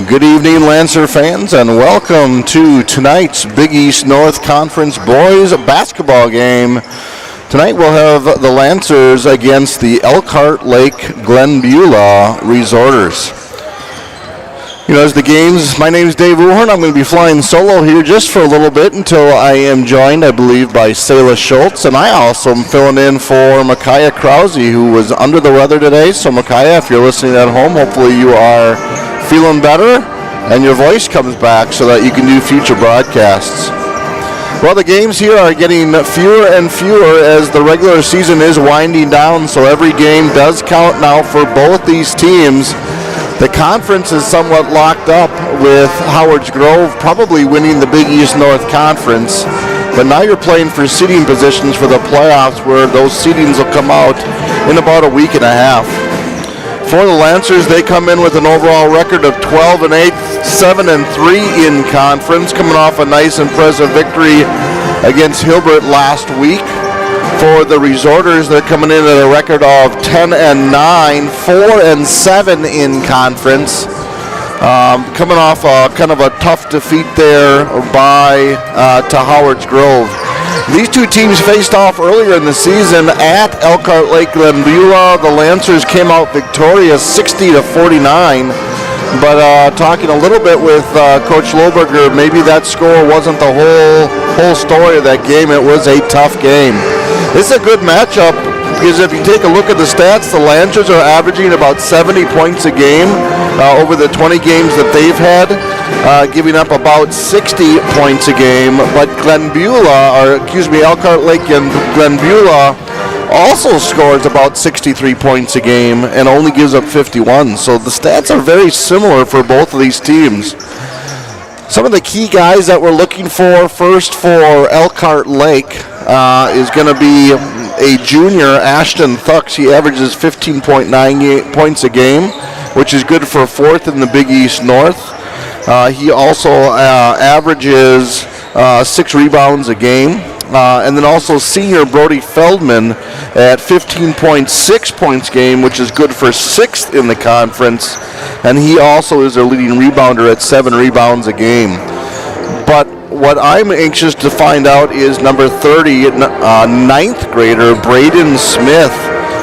Good evening, Lancer fans, and welcome to tonight's Big East North Conference boys basketball game. Tonight we'll have the Lancers against the Elkhart Lake Glenbeulah Resorters. You know, as the games, my name is Dave Uhorn. I'm going to be flying solo here just for a little bit until I am joined, I believe, by Selah Schultz. And I also am filling in for Micaiah Krause, who was under the weather today. So, Micaiah, if you're listening at home, hopefully you are feeling better and your voice comes back so that you can do future broadcasts. Well, the games here are getting fewer and fewer as the regular season is winding down, so every game does count now for both these teams. The conference is somewhat locked up with Howard's Grove probably winning the Big East North Conference, but now you're playing for seeding positions for the playoffs where those seedings will come out in about a week and a half. For the Lancers, they come in with an overall record of 12-8, 7-3 in conference, coming off a nice impressive victory against Hilbert last week. For the Resorters, they're coming in at a record of 10-9, 4-7 in conference. Coming off kind of a tough defeat there to Howard's Grove. These two teams faced off earlier in the season at Elkhart Lake Glenbeulah. The Lancers came out victorious 60-49. But talking a little bit with Coach Lohberger, maybe that score wasn't the whole story of that game. It was a tough game. This is a good matchup because if you take a look at the stats, the Lancers are averaging about 70 points a game over the 20 games that they've had, giving up about 60 points a game. But Elkhart Lake and Glenbeulah also scores about 63 points a game and only gives up 51. So the stats are very similar for both of these teams. Some of the key guys that we're looking for first for Elkhart Lake is going to be a junior, Ashton Thucks. He averages 15.9 points a game, which is good for fourth in the Big East North. He also averages 6 rebounds a game. And then also senior Brody Feldman at 15.6 points a game, which is good for 6th in the conference. And he also is their leading rebounder at 7 rebounds a game. But what I'm anxious to find out is number 30, 9th grader Braden Smith.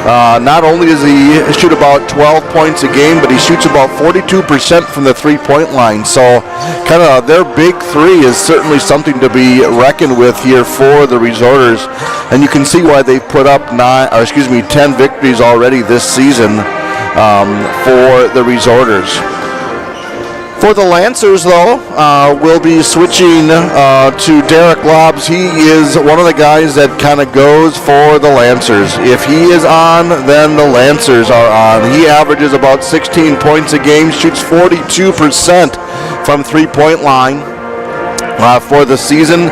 Not only does he shoot about 12 points a game, but he shoots about 42% from the three-point line. So kind of their big three is certainly something to be reckoned with here for the Resorters. And you can see why they've put up 10 victories already this season for the Resorters. For the Lancers, though, we'll be switching to Derek Lobbs. He is one of the guys that kind of goes for the Lancers. If he is on, then the Lancers are on. He averages about 16 points a game, shoots 42% from three-point line for the season.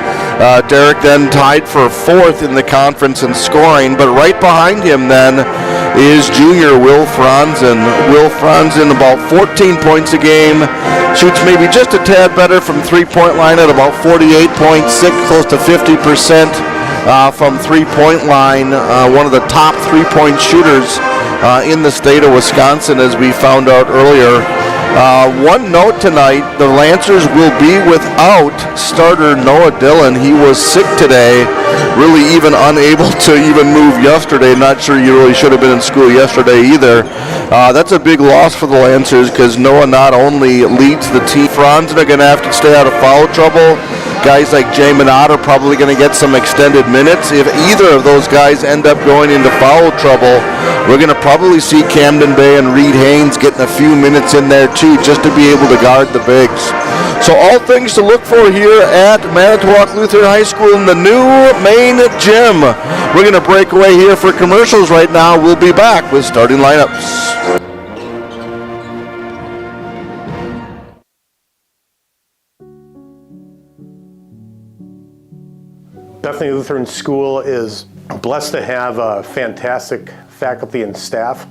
Derek then tied for 4th in the conference in scoring, but right behind him then is junior Will Franzen. Will Franzen about 14 points a game, shoots maybe just a tad better from three-point line at about 48.6, close to 50% from three-point line. One of the top three-point shooters in the state of Wisconsin, as we found out earlier. One note tonight, the Lancers will be without starter Noah Dillon. He was sick today, really even unable to even move yesterday. Not sure you really should have been in school yesterday either. That's a big loss for the Lancers because Noah not only leads the team. Franzen are going to have to stay out of foul trouble. Guys like Jay Minot are probably going to get some extended minutes. If either of those guys end up going into foul trouble, we're going to probably see Camden Bay and Reed Haynes getting a few minutes in there too, just to be able to guard the bigs. So all things to look for here at Manitowoc Lutheran High School in the new main gym. We're going to break away here for commercials right now. We'll be back with starting lineups. Bethany Lutheran School is blessed to have a fantastic faculty and staff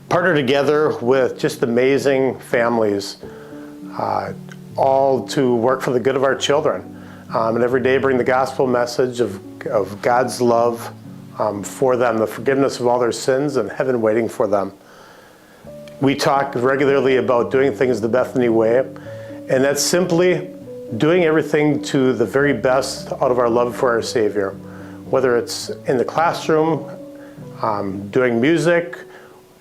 partner together with just amazing families, all to work for the good of our children. And every day bring the gospel message of God's love for them, the forgiveness of all their sins, and heaven waiting for them. We talk regularly about doing things the Bethany way, And that's simply doing everything to the very best out of our love for our Savior. Whether it's in the classroom, doing music,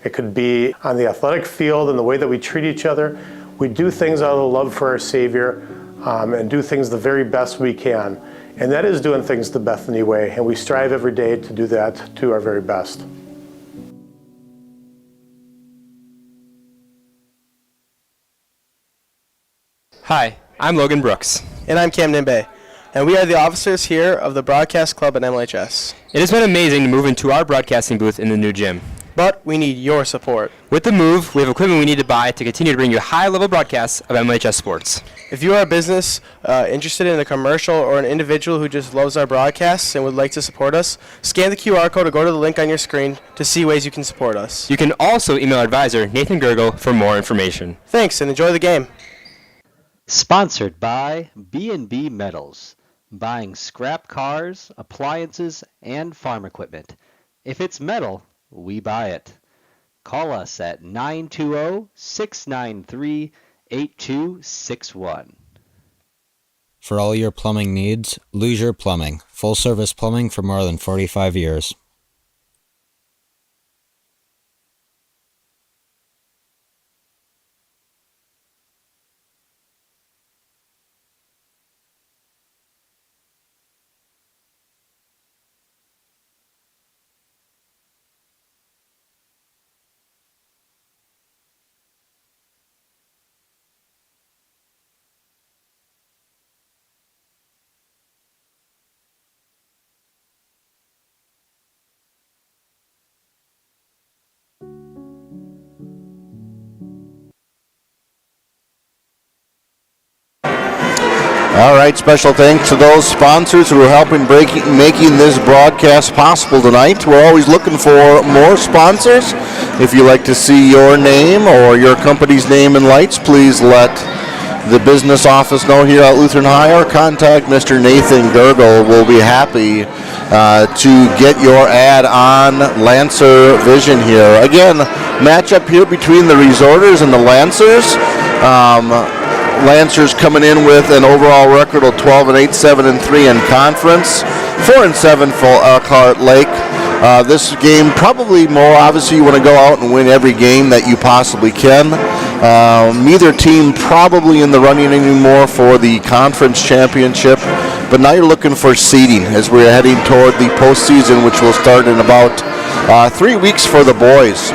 it could be on the athletic field and the way that we treat each other. We do things out of the love for our Savior and do things the very best we can. And that is doing things the Bethany way, and we strive every day to do that to our very best. Hi, I'm Logan Brooks. And I'm Camden Bay, and we are the officers here of the Broadcast Club at MLHS. It has been amazing to move into our broadcasting booth in the new gym. But we need your support. With the move, we have equipment we need to buy to continue to bring you high-level broadcasts of MLHS sports. If you are a business interested in a commercial or an individual who just loves our broadcasts and would like to support us, scan the QR code or go to the link on your screen to see ways you can support us. You can also email our advisor, Nathan Gergel, for more information. Thanks, and enjoy the game. Sponsored by B&B Metals, buying scrap cars, appliances, and farm equipment. If it's metal, we buy it. Call us at 920-693-8261. For all your plumbing needs, Leisure Plumbing. Full service plumbing for more than 45 years. All right, special thanks to those sponsors who are helping making this broadcast possible tonight. We're always looking for more sponsors. If you'd like to see your name or your company's name in lights, please let the business office know here at Lutheran High or contact Mr. Nathan Gergel. We'll be happy to get your ad on Lancer Vision here. Again, matchup here between the Resorters and the Lancers. Lancers coming in with an overall record of 12-8, 7-3 in conference, 4-7 for Elkhart Lake. This game probably more obviously you want to go out and win every game that you possibly can. Neither team probably in the running anymore for the conference championship, but now you're looking for seeding as we're heading toward the postseason, which will start in about 3 weeks for the boys.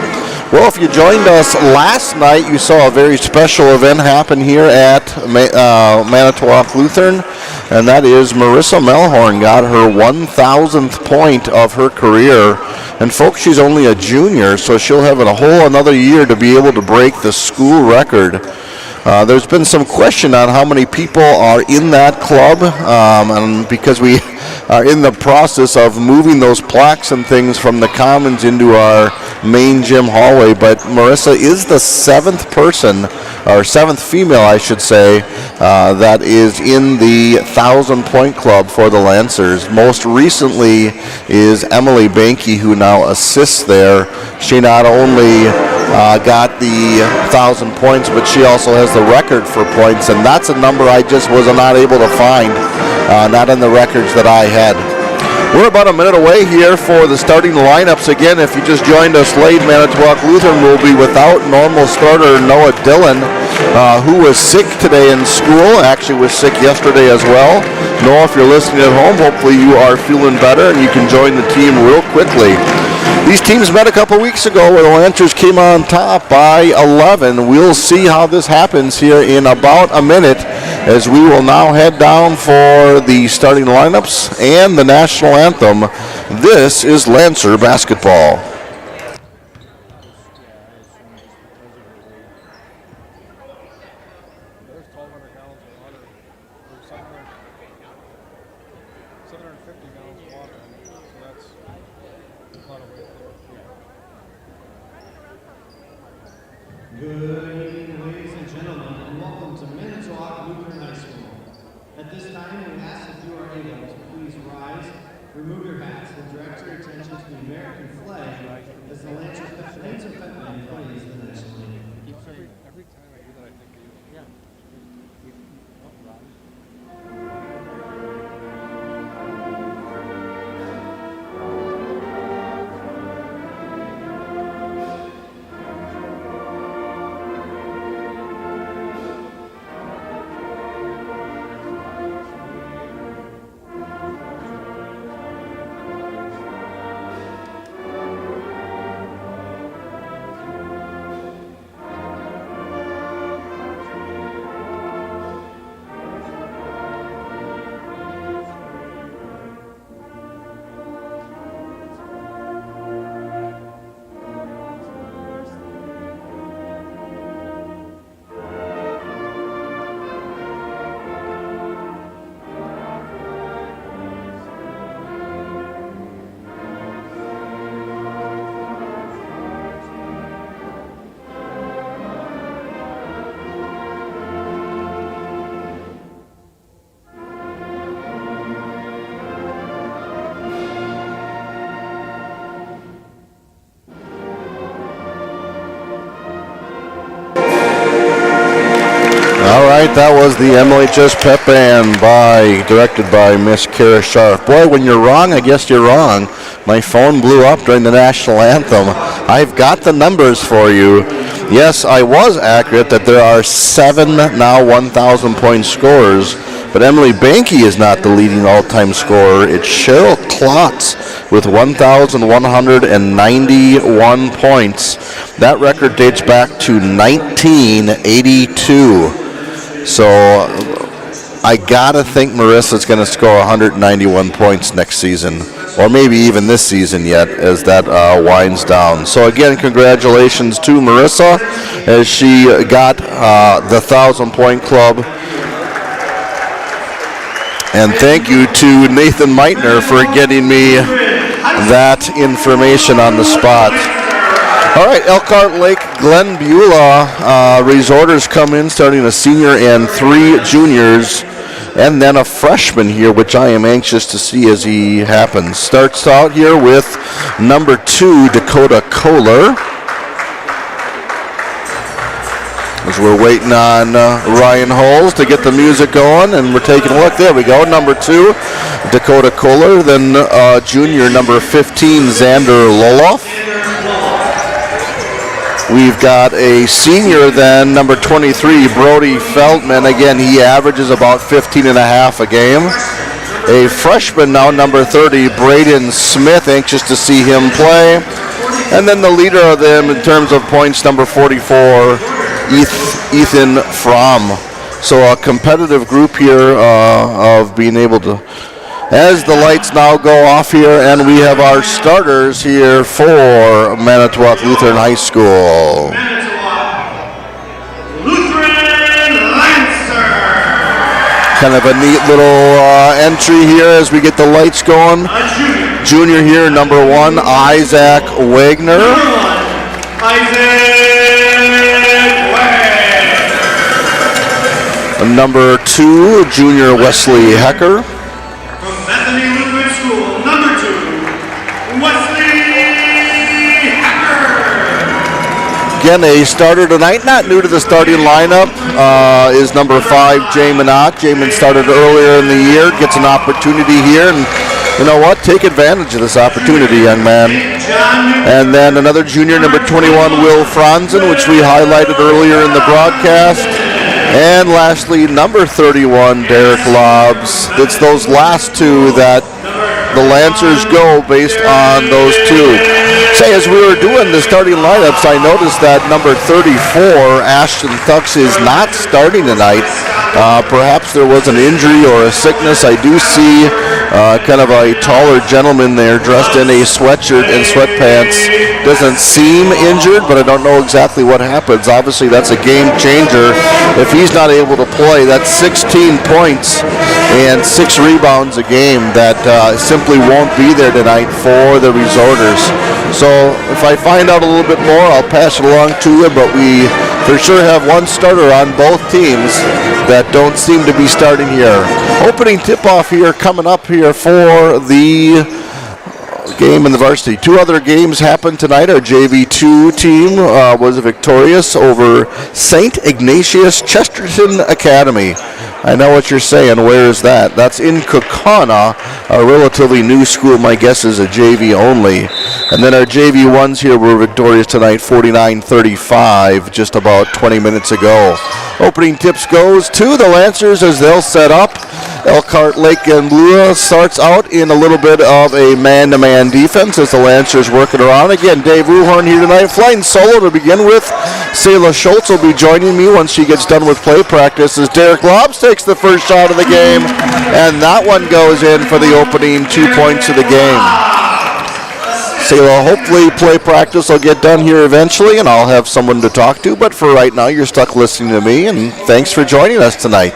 Well, if you joined us last night, you saw a very special event happen here at Manitowoc Lutheran, and that is Marissa Melhorn got her 1,000th point of her career. And folks, she's only a junior, so she'll have a whole another year to be able to break the school record. There's been some question on how many people are in that club, and because we are in the process of moving those plaques and things from the commons into our main gym hallway, but Marissa is the seventh person, or seventh female I should say, that is in the 1,000-point club for the Lancers. Most recently is Emily Banky, who now assists there. She not only got the 1,000 points, but she also has the record for points, and that's a number I just was not able to find, not in the records that I had. We're about a minute away here for the starting lineups. Again, if you just joined us late, Manitowoc Lutheran will be without normal starter Noah Dillon, who was sick today in school, actually was sick yesterday as well. Noah, if you're listening at home, hopefully you are feeling better and you can join the team real quickly. These teams met a couple weeks ago where the Lancers came on top by 11. We'll see how this happens here in about a minute as we will now head down for the starting lineups and the national anthem. This is Lancer basketball. Good evening, ladies and gentlemen, and welcome to Manitowoc Lutheran High School. At this time, we ask if you are able to please rise, remove your hats, and direct your attention to the American flag as the Lancer plays the national anthem. that was the MLHS Pep Band directed by Miss Kara Sharp. Boy, when you're wrong, I guess you're wrong. My phone blew up during the national anthem. I've got the numbers for you. Yes, I was accurate that there are 7 now 1,000-point scorers, but Emily Banky is not the leading all-time scorer. It's Cheryl Klotz with 1,191 points. That record dates back to 1982. So I gotta think Marissa's going to score 191 points next season, or maybe even this season yet, as that winds down. So again, congratulations to Marissa as she got the 1,000-point club. And thank you to Nathan Meitner for getting me that information on the spot. All right, Elkhart Lake Glen Beulah resorters come in, starting a senior and 3 juniors, and then a freshman here, which I am anxious to see as he happens. Starts out here with number 2, Dakota Kohler. As we're waiting on Ryan Holes to get the music going, and we're taking a look. There we go, number 2, Dakota Kohler. Then junior number 15, Xander Loloff. We've got a senior then, number 23, Brody Feldman. Again, he averages about 15 and a half a game. A freshman now, number 30, Braden Smith. Anxious to see him play. And then the leader of them in terms of points, number 44, Ethan Fromm. So a competitive group here of being able to, as the lights now go off here, and we have our starters here for Manitowoc Lutheran High School. Lutheran Lancer. Kind of a neat little entry here as we get the lights going. Junior here, number 1, Isaac Wagner. Number 2, junior Wesley Hecker. Again, a starter tonight, not new to the starting lineup, is number 5, Jamin Ott. Jamin started earlier in the year, gets an opportunity here, and you know what? Take advantage of this opportunity, young man. And then another junior, number 21, Will Franzen, which we highlighted earlier in the broadcast. And lastly, number 31, Derek Lobbs. It's those last 2 that the Lancers go based on those 2. Say, as we were doing the starting lineups, I noticed that number 34, Ashton Thucks, is not starting tonight. Perhaps there was an injury or a sickness. I do see kind of a taller gentleman there dressed in a sweatshirt and sweatpants. Doesn't seem injured, but I don't know exactly what happens. Obviously, that's a game changer. If he's not able to play, that's 16 points and 6 rebounds a game that simply won't be there tonight for the resorters. So if I find out a little bit more, I'll pass it along to you, but we for sure have one starter on both teams that don't seem to be starting here. Opening tip-off here coming up here for the game in the varsity. 2 other games happened tonight. Our JV2 team was victorious over St. Ignatius Chesterton Academy. I know what you're saying. Where is that? That's in Kaukauna, a relatively new school. My guess is a JV only. And then our JV1s here were victorious tonight, 49-35, just about 20 minutes ago. Opening tips goes to the Lancers as they'll set up. Elkhart Lake and Beulah starts out in a little bit of a man-to-man defense as the Lancers working around. Again, Dave Ruhorn here tonight, flying solo to begin with. Selah Schultz will be joining me once she gets done with play practice as Derek Lobbs takes the first shot of the game, and that one goes in for the opening 2 points of the game. Selah, hopefully play practice will get done here eventually, and I'll have someone to talk to, but for right now, you're stuck listening to me, and thanks for joining us tonight.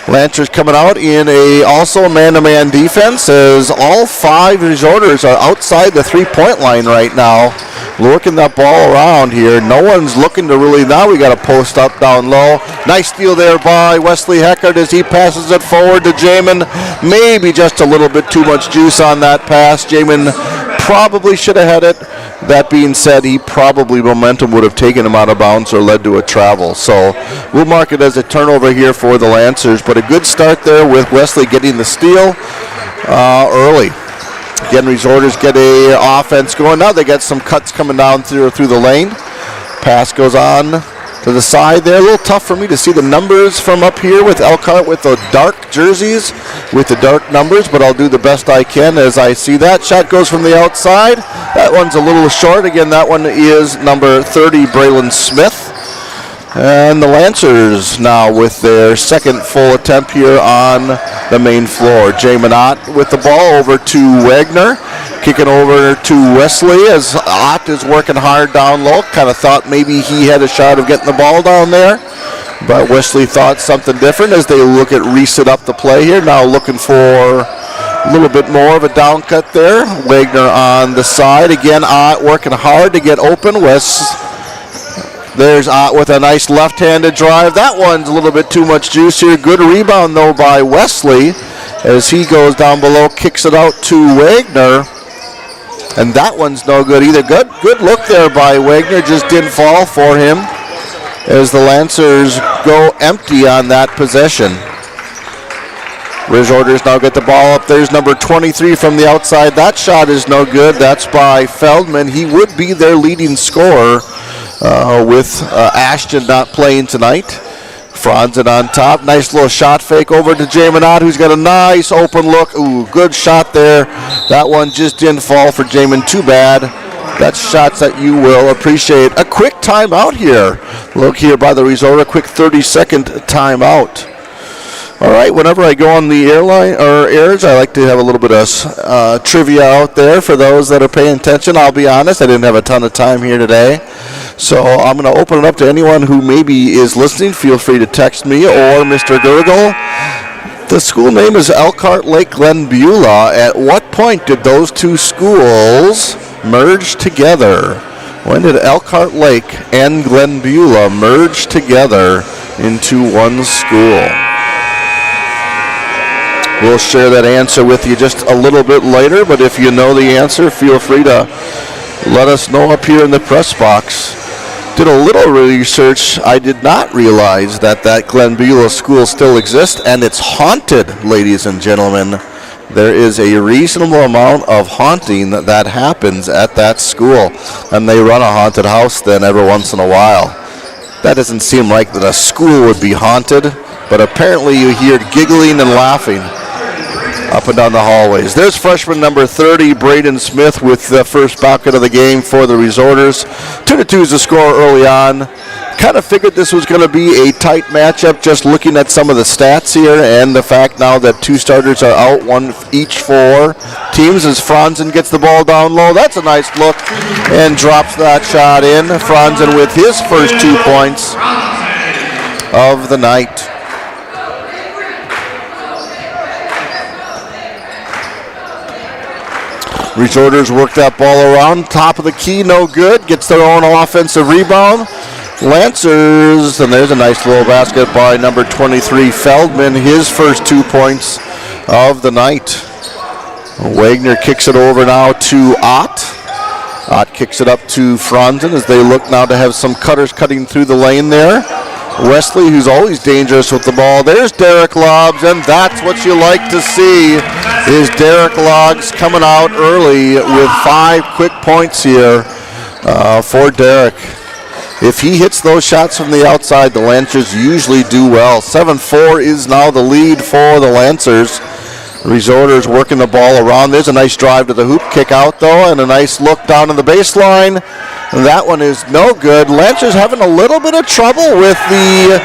Lancers coming out in also a man-to-man defense as all 5 resorters are outside the 3-point line right now, working that ball around here. No one's looking to really, now we got a post up down low. Nice steal there by Wesley Heckard as he passes it forward to Jamin. Maybe just a little bit too much juice on that pass. Jamin probably should have had it. That being said, momentum would have taken him out of bounds or led to a travel. So we'll mark it as a turnover here for the Lancers. But a good start there with Wesley getting the steal early. Again, Resorters get a offense going. Now they got some cuts coming down through the lane. Pass goes on to the side there. A little tough for me to see the numbers from up here with Elkhart with the dark jerseys, with the dark numbers, but I'll do the best I can as I see that. Shot goes from the outside. That one's a little short. Again, that one is number 30, Braylon Smith. And the Lancers now with their second full attempt here on the main floor. Jay Minot with the ball over to Wagner. Kicking over to Wesley as Ott is working hard down low. Kind of thought maybe he had a shot of getting the ball down there. But Wesley thought something different as they look at reset up the play here. Now looking for a little bit more of a down cut there. Wagner on the side. Again, Ott working hard to get open. There's Ott with a nice left-handed drive. That one's a little bit too much juice here. Good rebound, though, by Wesley as he goes down below, kicks it out to Wagner. And that one's no good either. Good look there by Wagner. Just didn't fall for him as the Lancers go empty on that possession. Resorters now get the ball up. There's number 23 from the outside. That shot is no good. That's by Feldman. He would be their leading scorer with Ashton not playing tonight. Franzen on top. Nice little shot fake over to Jay Minot, who's got a nice open look. Ooh, good shot there. That one just didn't fall for Jamin. Too bad. That's shots that you will appreciate. A quick timeout here. Look here by the resort. A quick 30-second timeout. All right, whenever I go on the airs, I like to have a little bit of trivia out there for those that are paying attention. I'll be honest, I didn't have a ton of time here today. So I'm going to open it up to anyone who maybe is listening. Feel free to text me or Mr. Gurgle. The school name is Elkhart Lake Glen Beulah. At what point did those two schools merge together? When did Elkhart Lake and Glen Beulah merge together into one school? We'll share that answer with you just a little bit later, but if you know the answer, feel free to let us know up here in the press box. Did a little research. I did not realize that Glen Beulah school still exists, and it's haunted, ladies and gentlemen. There is a reasonable amount of haunting that happens at that school, and they run a haunted house then every once in a while. That doesn't seem like that a school would be haunted, but apparently you hear giggling and laughing up and down the hallways. There's freshman number 30, Braden Smith, with the first bucket of the game for the Resorters. 2-2 is the score early on. Kind of figured this was going to be a tight matchup just looking at some of the stats here and the fact now that two starters are out, one each for teams as Franzen gets the ball down low. That's a nice look and drops that shot in. Franzen with his first 2 points of the night. Resorters work that ball around. Top of the key, no good. Gets their own offensive rebound. Lancers, and there's a nice little basket by number 23, Feldman. His first 2 points of the night. Wagner kicks it over now to Ott. Ott kicks it up to Franzen as they look now to have some cutters cutting through the lane there. Wesley, who's always dangerous with the ball. There's Derek Lobbs, and that's what you like to see, is Derek Lobbs coming out early with 5 quick points here for Derek. If he hits those shots from the outside, the Lancers usually do well. 7-4 is now the lead for the Lancers. Resorters working the ball around. There's a nice drive to the hoop, kick out though, and a nice look down on the baseline. That one is no good. Lancers having a little bit of trouble with the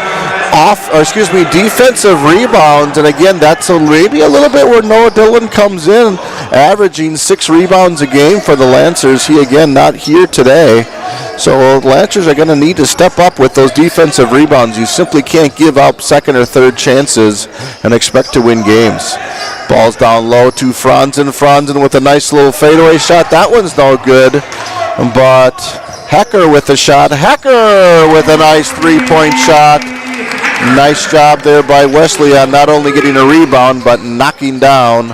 defensive rebounds, and again, that's maybe a little bit where Noah Dillon comes in, averaging 6 rebounds a game for the Lancers. He again not here today, so Lancers are going to need to step up with those defensive rebounds. You simply can't give up second or third chances and expect to win games. Ball's down low to Franzen. Franzen with a nice little fadeaway shot. That one's no good, but Hecker with the shot. Hecker with a nice 3-point shot. Nice job there by Wesley on not only getting a rebound, but knocking down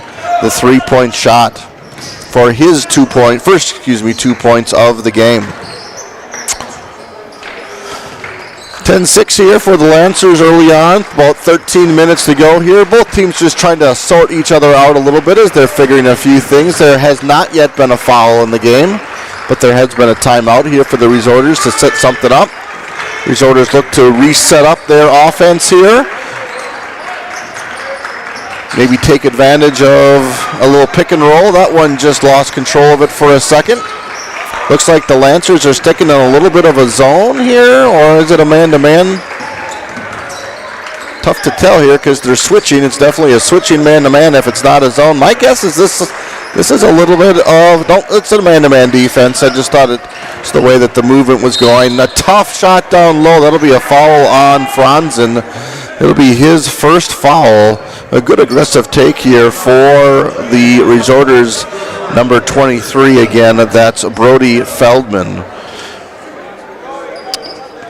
the 3-point shot. for his 2 points of the game. 10-6 here for the Lancers early on. About 13 minutes to go here. Both teams just trying to sort each other out a little bit as they're figuring a few things. There has not yet been a foul in the game, but there has been a timeout here for the Resorters to set something up. Resorters look to reset up their offense here. Maybe take advantage of a little pick and roll. That one just lost control of it for a second. Looks like the Lancers are sticking in a little bit of a zone here, or is it a man-to-man? Tough to tell here because they're switching. It's definitely a switching man-to-man if it's not a zone. My guess is this is a little bit of, it's a man-to-man defense. I just thought it's the way that the movement was going. A tough shot down low. That'll be a foul on Franzen. It'll be his first foul. A good aggressive take here for the Resorters. Number 23 again, that's Brody Feldman.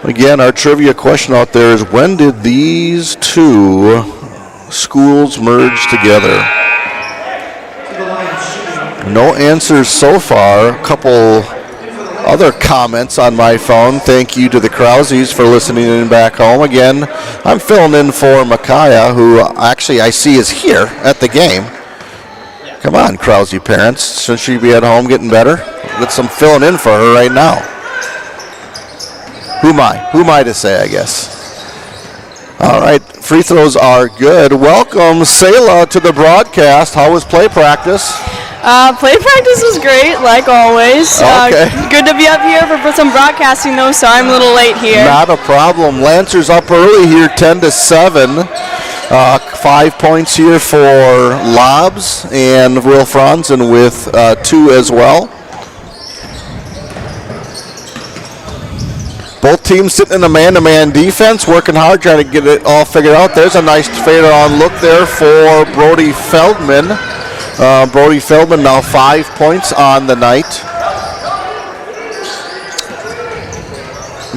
Again, our trivia question out there is, when did these two schools merge together? No answers so far. A couple other comments on my phone. Thank you to the Krauses for listening in back home. Again, I'm filling in for Micaiah, who actually I see is here at the game. Come on, Krause parents. Shouldn't she be at home getting better? Get some filling in for her right now. Who am I to say, I guess? All right, free throws are good. Welcome, Selah, to the broadcast. How was play practice? Play practice was great, like always. Okay. Good to be up here for some broadcasting, though, so I'm a little late here. Not a problem. Lancers up early here, 10-7. 5 points here for Lobs, and Will Franzen with 2 as well. Both teams sitting in a man-to-man defense, working hard, trying to get it all figured out. There's a nice fade-on look there for Brody Feldman. Brody Feldman now 5 points on the night.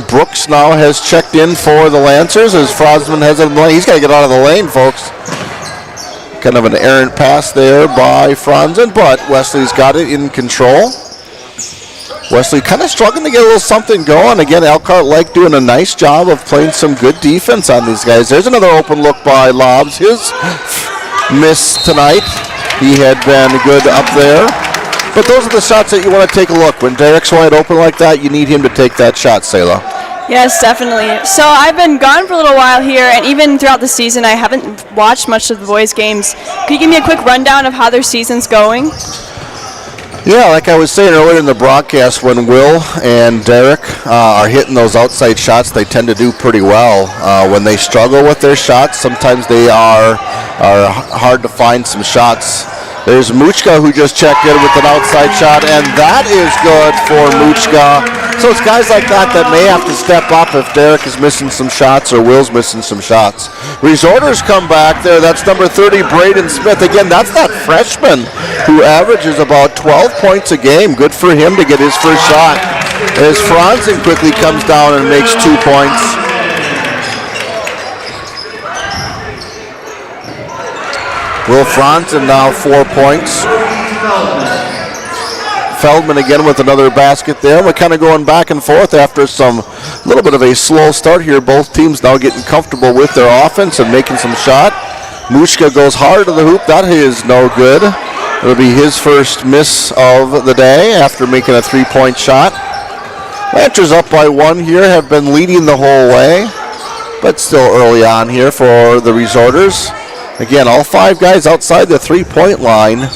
Brooks now has checked in for the Lancers as Frosman has it in the lane. He's got to get out of the lane, folks. Kind of an errant pass there by Franzen, but Wesley's got it in control. Wesley kind of struggling to get a little something going. Again, Elkhart doing a nice job of playing some good defense on these guys. There's another open look by Lobs. His miss tonight. He had been good up there. But those are the shots that you want to take a look. When Derek's wide open like that, you need him to take that shot, Selah. Yes, definitely. So I've been gone for a little while here, and even throughout the season, I haven't watched much of the boys' games. Could you give me a quick rundown of how their season's going? Yeah, like I was saying earlier in the broadcast, when Will and Derek are hitting those outside shots, they tend to do pretty well. When they struggle with their shots, sometimes they are hard to find some shots. There's Muchka, who just checked in with an outside shot, and that is good for Muchka. So it's guys like that may have to step up if Derek is missing some shots or Will's missing some shots. Resorters come back there. That's number 30, Braden Smith. Again, that's that freshman who averages about 12 points a game. Good for him to get his first shot. As Franzen quickly comes down and makes 2 points. Will Franzen now 4 points. Feldman again with another basket there. We're kind of going back and forth after some little bit of a slow start here. Both teams now getting comfortable with their offense and making some shot. Mushka goes hard to the hoop. That is no good. It'll be his first miss of the day after making a 3-point shot. Lancers up by 1 here, have been leading the whole way, but still early on here for the Resorters. Again, all 5 guys outside the 3-point line.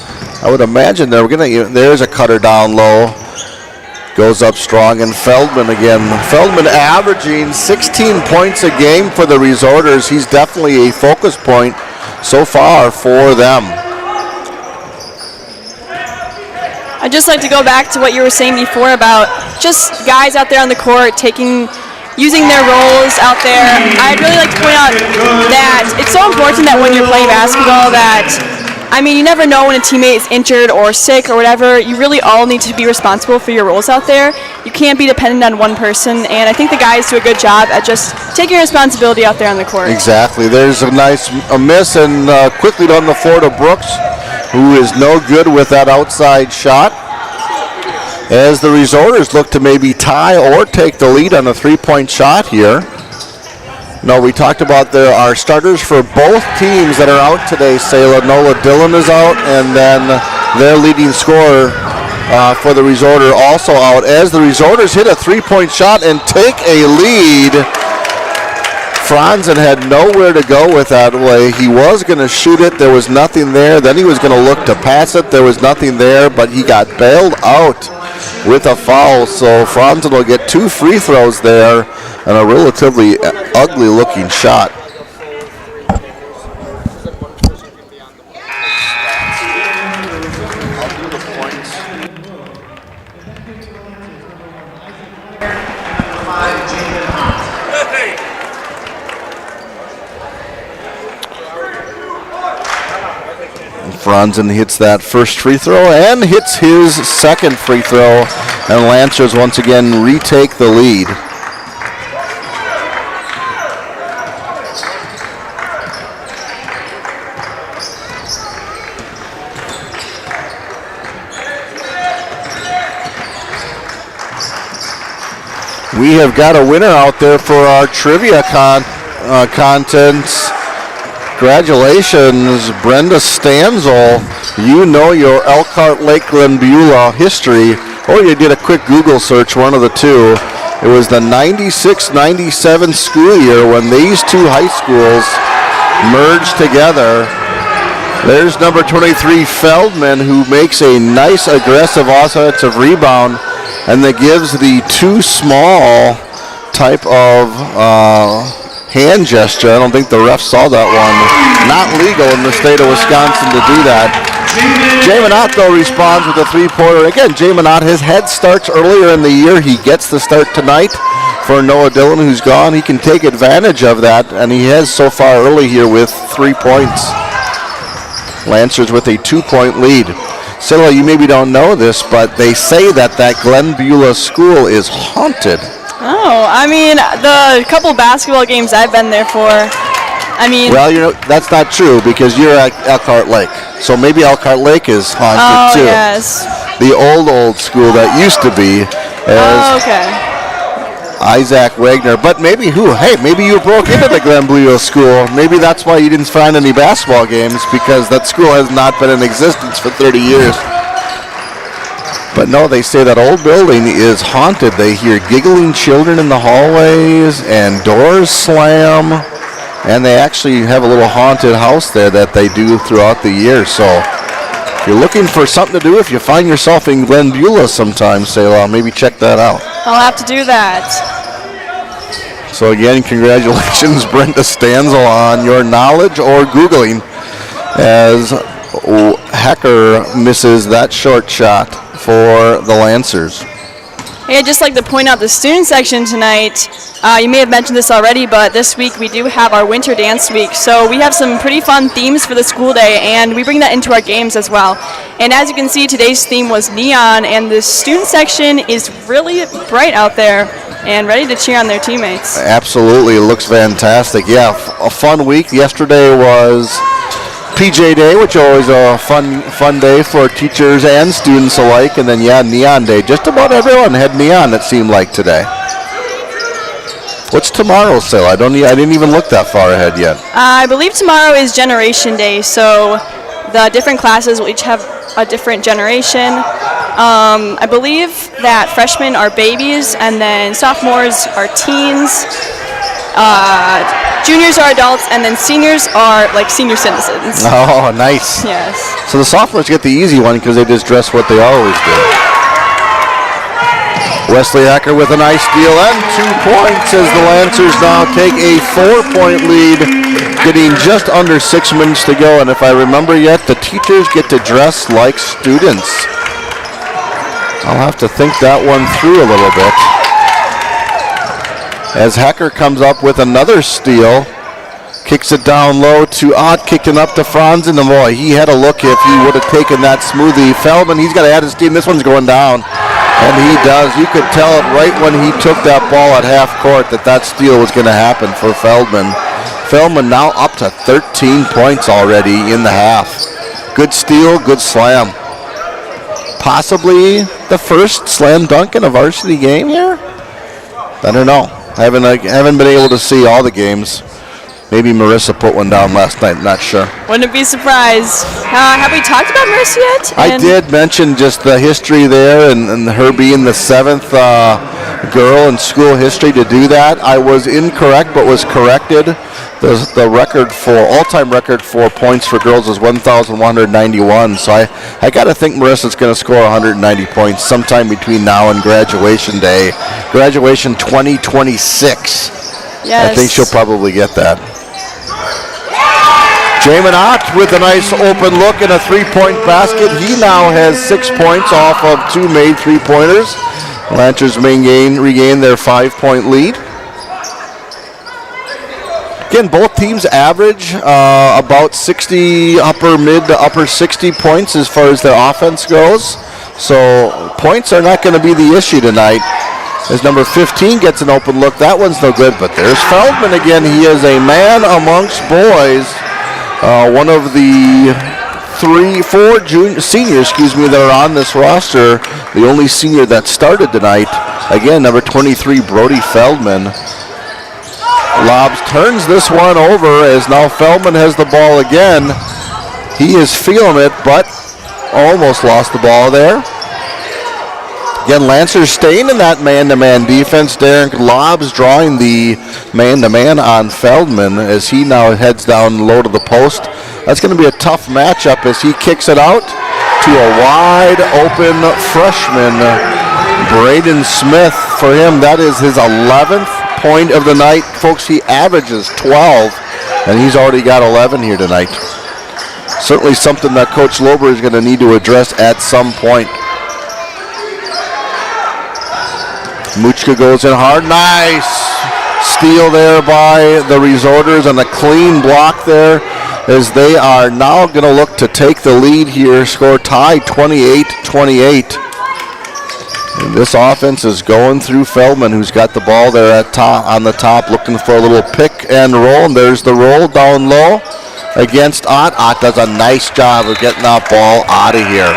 I would imagine there's a cutter down low. Goes up strong, and Feldman again. Feldman averaging 16 points a game for the Resorters. He's definitely a focus point so far for them. I'd just like to go back to what you were saying before about just guys out there on the court using their roles out there. I'd really like to point out that it's so important that when you're playing basketball you never know when a teammate is injured or sick or whatever. You really all need to be responsible for your roles out there. You can't be dependent on one person, and I think the guys do a good job at just taking responsibility out there on the court. Exactly. There's a nice miss, and quickly down the floor to Brooks. who is no good with that outside shot. As the Resorters look to maybe tie or take the lead on a three-point shot here. No, we talked about our starters for both teams that are out today. Sayla, Nola Dillon is out, and then their leading scorer for the Resorter also out. As the Resorters hit a three-point shot and take a lead, Franzen had nowhere to go with that way. He was going to shoot it. There was nothing there. Then he was going to look to pass it. There was nothing there, but he got bailed out with a foul. So Franzen will get 2 free throws there and a relatively ugly-looking shot. Franzen hits that first free throw and hits his second free throw, and Lancers once again retake the lead. We have got a winner out there for our trivia contents. Congratulations, Brenda Stanzel. You know your Elkhart Lake Glen Beulah history, or you did a quick Google search, one of the two. It was the 96-97 school year when these two high schools merged together. There's number 23, Feldman, who makes a nice aggressive offensive rebound, and that gives the too small type of hand gesture. I don't think the ref saw that one. Not legal in the state of Wisconsin to do that. Jay Minot, though, responds with a three-pointer. Again, Jay Minot, his head starts earlier in the year. He gets the start tonight for Noah Dillon, who's gone. He can take advantage of that, and he has so far early here with 3 points. Lancers with a 2-point lead. Silla, you maybe don't know this, but they say that Glen Beulah school is haunted. Oh, I mean, the couple basketball games I've been there for, Well, that's not true because you're at Elkhart Lake. So maybe Elkhart Lake is haunted too. Oh, yes. The old school that used to be as Isaac Wagner. But maybe maybe you broke into the Glen Beulah school. Maybe that's why you didn't find any basketball games, because that school has not been in existence for 30 years. But no, they say that old building is haunted. They hear giggling children in the hallways and doors slam. And they actually have a little haunted house there that they do throughout the year. So if you're looking for something to do, if you find yourself in Glen Beulah sometime, Sayla, maybe check that out. I'll have to do that. So again, congratulations, Brenda Stanzel, on your knowledge or Googling, as Hecker misses that short shot for the Lancers. Hey, I'd just like to point out the student section tonight. You may have mentioned this already, but this week we do have our Winter Dance Week. So we have some pretty fun themes for the school day, and we bring that into our games as well. And as you can see, today's theme was neon, and the student section is really bright out there and ready to cheer on their teammates. Absolutely, it looks fantastic. Yeah, a fun week. Yesterday was PJ Day, which is always a fun day for teachers and students alike. And then, Neon Day. Just about everyone had neon, it seemed like, today. What's tomorrow, Sil? I didn't even look that far ahead yet. I believe tomorrow is Generation Day, so the different classes will each have a different generation. I believe that freshmen are babies, and then sophomores are teens. Juniors are adults, and then seniors are like senior citizens. Oh, nice. Yes. So the sophomores get the easy one because they just dress what they always do. Wesley Hecker with a nice steal and 2 points as the Lancers now take a 4-point lead, getting just under 6 minutes to go. And if I remember yet, the teachers get to dress like students. I'll have to think that one through a little bit. As Hecker comes up with another steal, kicks it down low to Ott, kicking up to Franzen. And boy, he had a look if he would have taken that smoothie. Feldman, he's got to add his team. This one's going down. And he does. You could tell it right when he took that ball at half court that steal was going to happen for Feldman. Feldman now up to 13 points already in the half. Good steal, good slam. Possibly the first slam dunk in a varsity game here? I don't know. I haven't been able to see all the games. Maybe Marissa put one down last night, not sure. Wouldn't be surprised. Have we talked about Marissa yet? I did mention just the history there and her being the 7th girl in school history to do that. I was incorrect but was corrected. The record for all-time record for points for girls is 1,191. So I got to think Marissa's going to score 190 points sometime between now and graduation day. Graduation 2026. Yes. I think she'll probably get that. Jamin Ott with a nice open look and a three-point basket. He now has 6 points off of 2 made three-pointers. Lancers regain their 5-point lead. Again, both teams average about 60, mid to upper 60 points as far as their offense goes. So points are not going to be the issue tonight. As number 15 gets an open look, that one's no good. But there's Feldman again. He is a man amongst boys. One of the four seniors, that are on this roster. The only senior that started tonight. Again, number 23, Brody Feldman. Lobs turns this one over as now Feldman has the ball again. He is feeling it, but almost lost the ball there. Again, Lancers staying in that man-to-man defense. Derek Lobs drawing the man-to-man on Feldman as he now heads down low to the post. That's going to be a tough matchup as he kicks it out to a wide-open freshman, Braden Smith. For him, that is his 11th point of the night. Folks, he averages 12, and he's already got 11 here tonight. Certainly something that Coach Lober is going to need to address at some point. Muchka goes in hard. Nice steal there by the Resorters and a clean block there as they are now going to look to take the lead here. Score tied 28-28. And this offense is going through Feldman, who's got the ball there on the top, looking for a little pick and roll. And there's the roll down low against Ott. Ott does a nice job of getting that ball out of here.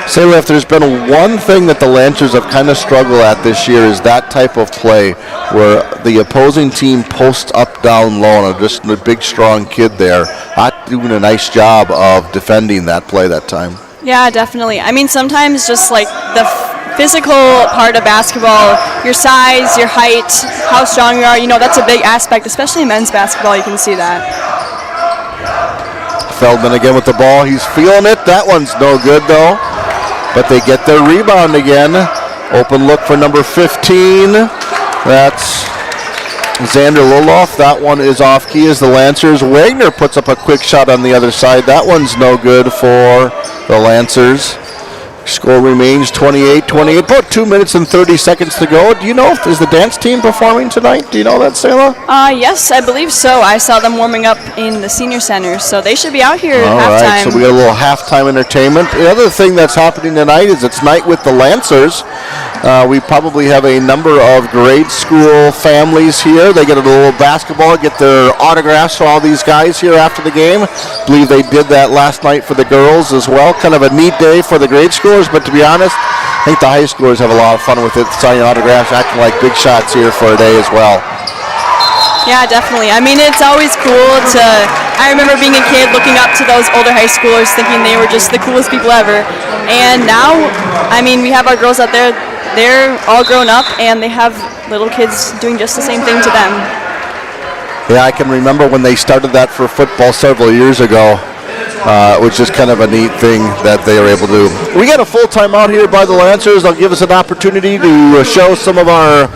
Sayla, if there's been one thing that the Lancers have kind of struggled at this year is that type of play where the opposing team posts up down low and just a big strong kid there. Ott doing a nice job of defending that play that time. Yeah, definitely. I mean, sometimes just like the physical part of basketball, your size, your height, how strong you are, that's a big aspect, especially in men's basketball. You can see that. Feldman again with the ball. He's feeling it. That one's no good, though. But they get their rebound again. Open look for number 15. That's Xander Loloff. That one is off key as the Lancers. Wagner puts up a quick shot on the other side. That one's no good for the Lancers. Score remains 28-28. About 2 minutes and 30 seconds to go. Do you know is the dance team performing tonight? Do you know that, Sayla? Yes, I believe so. I saw them warming up in the senior center, so they should be out here at All halftime. right, so we got a little halftime entertainment. The other thing that's happening tonight is it's Night with the Lancers. We probably have a number of grade school families here. They get a little basketball, get their autographs for all these guys here after the game. I believe they did that last night for the girls as well. Kind of a neat day for the grade schoolers, but to be honest, I think the high schoolers have a lot of fun with it, signing autographs, acting like big shots here for a day as well. Yeah, definitely. I mean, it's always cool I remember being a kid looking up to those older high schoolers thinking they were just the coolest people ever. And now, I mean, we have our girls out there, they're all grown up and they have little kids doing just the same thing to them. Yeah, I can remember when they started that for football several years ago. It was just kind of a neat thing that they were able to do. We got a full timeout here by the Lancers. They'll give us an opportunity to show some of our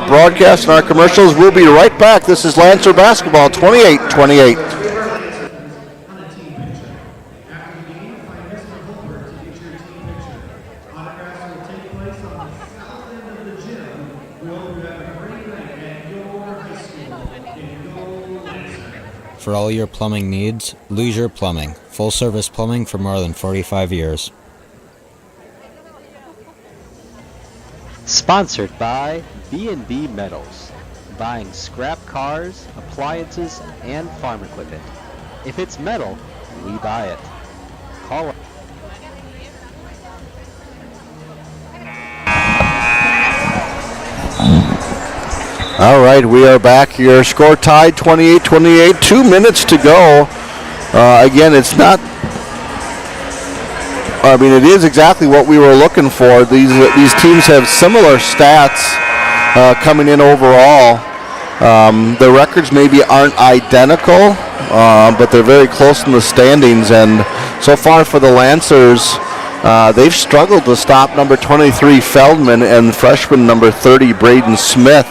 broadcasts and our commercials. We'll be right back. This is Lancer Basketball 28-28. For all your plumbing needs, Leisure Plumbing. Full service plumbing for more than 45 years. Sponsored by B&B Metals. Buying scrap cars, appliances, and farm equipment. If it's metal, we buy it. Call it. All right, we are back here. Score tied 28-28. 2 minutes to go. Again, it's not. I mean, it is exactly what we were looking for. These teams have similar stats coming in overall. The records maybe aren't identical, but they're very close in the standings. And so far for the Lancers, they've struggled to stop number 23 Feldman and freshman number 30 Braden Smith,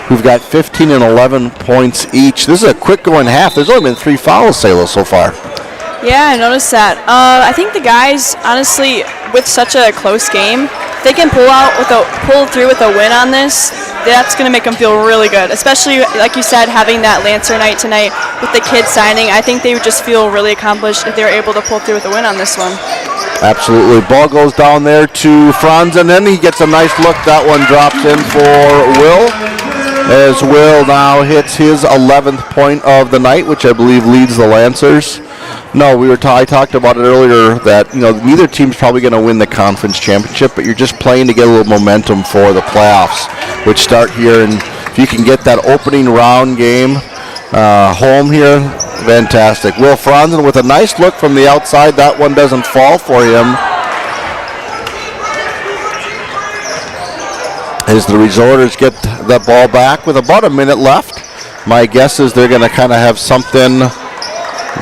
who've got 15 and 11 points each. This is a quick going half. There's only been 3 fouls, Sayla, so far. Yeah, I noticed that. I think the guys, honestly, with such a close game, if they can pull through with a win on this, that's going to make them feel really good. Especially, like you said, having that Lancer night tonight with the kids signing. I think they would just feel really accomplished if they were able to pull through with a win on this one. Absolutely. Ball goes down there to Franz, and then he gets a nice look. That one drops in for Will, as Will now hits his 11th point of the night, which I believe leads the Lancers. No, I talked about it earlier that neither team's probably going to win the conference championship, but you're just playing to get a little momentum for the playoffs, which start here. And if you can get that opening round game home here, fantastic. Will Franzen with a nice look from the outside. That one doesn't fall for him. As the Resorters get the ball back with about a minute left, my guess is they're going to kind of have something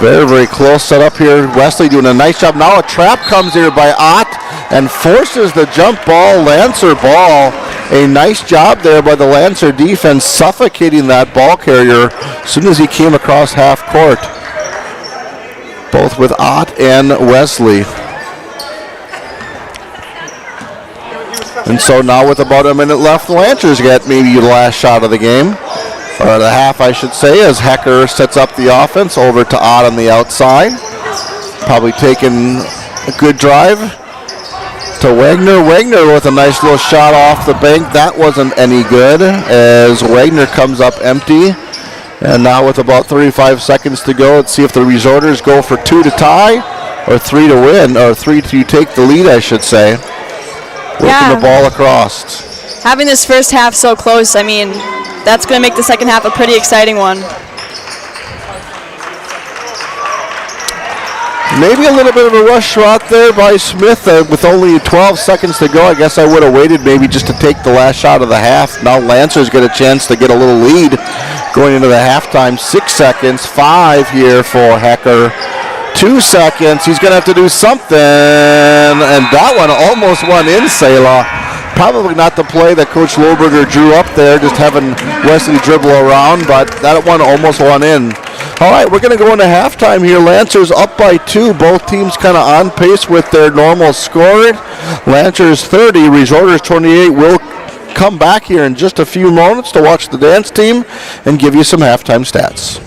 very, very close set up here. Wesley doing a nice job. Now a trap comes here by Ott and forces the jump ball, Lancer ball. A nice job there by the Lancer defense, suffocating that ball carrier as soon as he came across half court. Both with Ott and Wesley. And so now with about a minute left, the Lancers get maybe the last shot of the game. Or the half, I should say, as Hecker sets up the offense over to Ott on the outside. Probably taking a good drive to Wagner. Wagner with a nice little shot off the bank. That wasn't any good as Wagner comes up empty. And now with about 35 seconds to go, let's see if the Resorters go for 2 to tie or 3 to win, or 3 to take the lead, I should say. Working the ball across. Having this first half so close, I mean, that's going to make the second half a pretty exciting one. Maybe a little bit of a rush shot there by Smith with only 12 seconds to go. I guess I would have waited maybe just to take the last shot of the half. Now Lancers get a chance to get a little lead going into the halftime. 6 seconds, 5 here for Hecker. 2 seconds, he's going to have to do something, and that one almost went in, Selah. Probably not the play that Coach Lohberger drew up there, just having Wesley dribble around, but that one almost went in. All right, we're going to go into halftime here. Lancers up by 2. Both teams kind of on pace with their normal score. Lancers 30, Resorters 28. We'll come back here in just a few moments to watch the dance team and give you some halftime stats.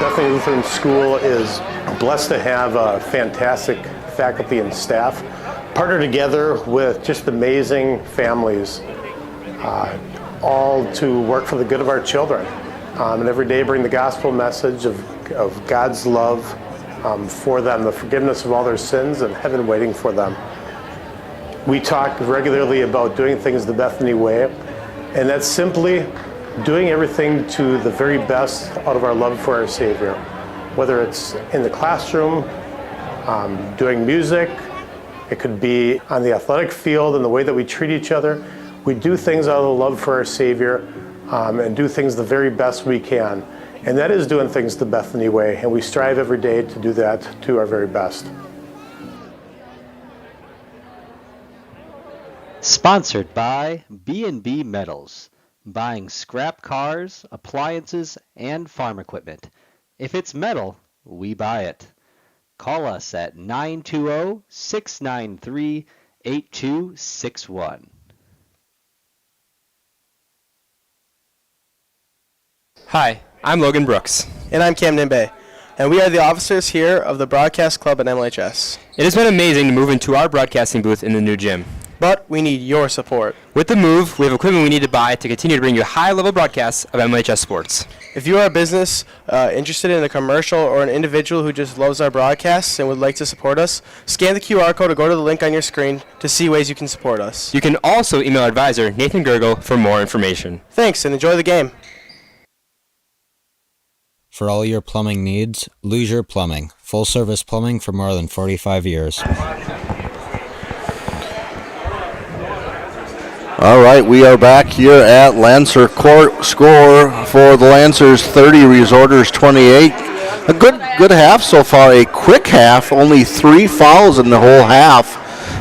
Bethany Lutheran School is blessed to have fantastic faculty and staff partner together with just amazing families, all to work for the good of our children. And every day bring the gospel message of God's love for them, the forgiveness of all their sins, and heaven waiting for them. We talk regularly about doing things the Bethany way, and that's simply doing everything to the very best out of our love for our Savior. Whether it's in the classroom, doing music, it could be on the athletic field and the way that we treat each other. We do things out of the love for our Savior and do things the very best we can. And that is doing things the Bethany way, and we strive every day to do that to our very best. Sponsored by B&B Metals. Buying scrap cars, appliances, and farm equipment. If it's metal, we buy it. Call us at 920-693-8261. Hi, I'm Logan Brooks. And I'm Camden Bay. And we are the officers here of the Broadcast Club at MLHS. It has been amazing to move into our broadcasting booth in the new gym. But we need your support. With the move, we have equipment we need to buy to continue to bring you high-level broadcasts of MLHS sports. If you are a business interested in a commercial or an individual who just loves our broadcasts and would like to support us, scan the QR code or go to the link on your screen to see ways you can support us. You can also email our advisor, Nathan Gergel, for more information. Thanks, and enjoy the game. For all your plumbing needs, Leisure Plumbing. Full-service plumbing for more than 45 years. All right, we are back here at Lancer Court. Score for the Lancers 30, Resorters 28. A good half so far, a quick half, only 3 fouls in the whole half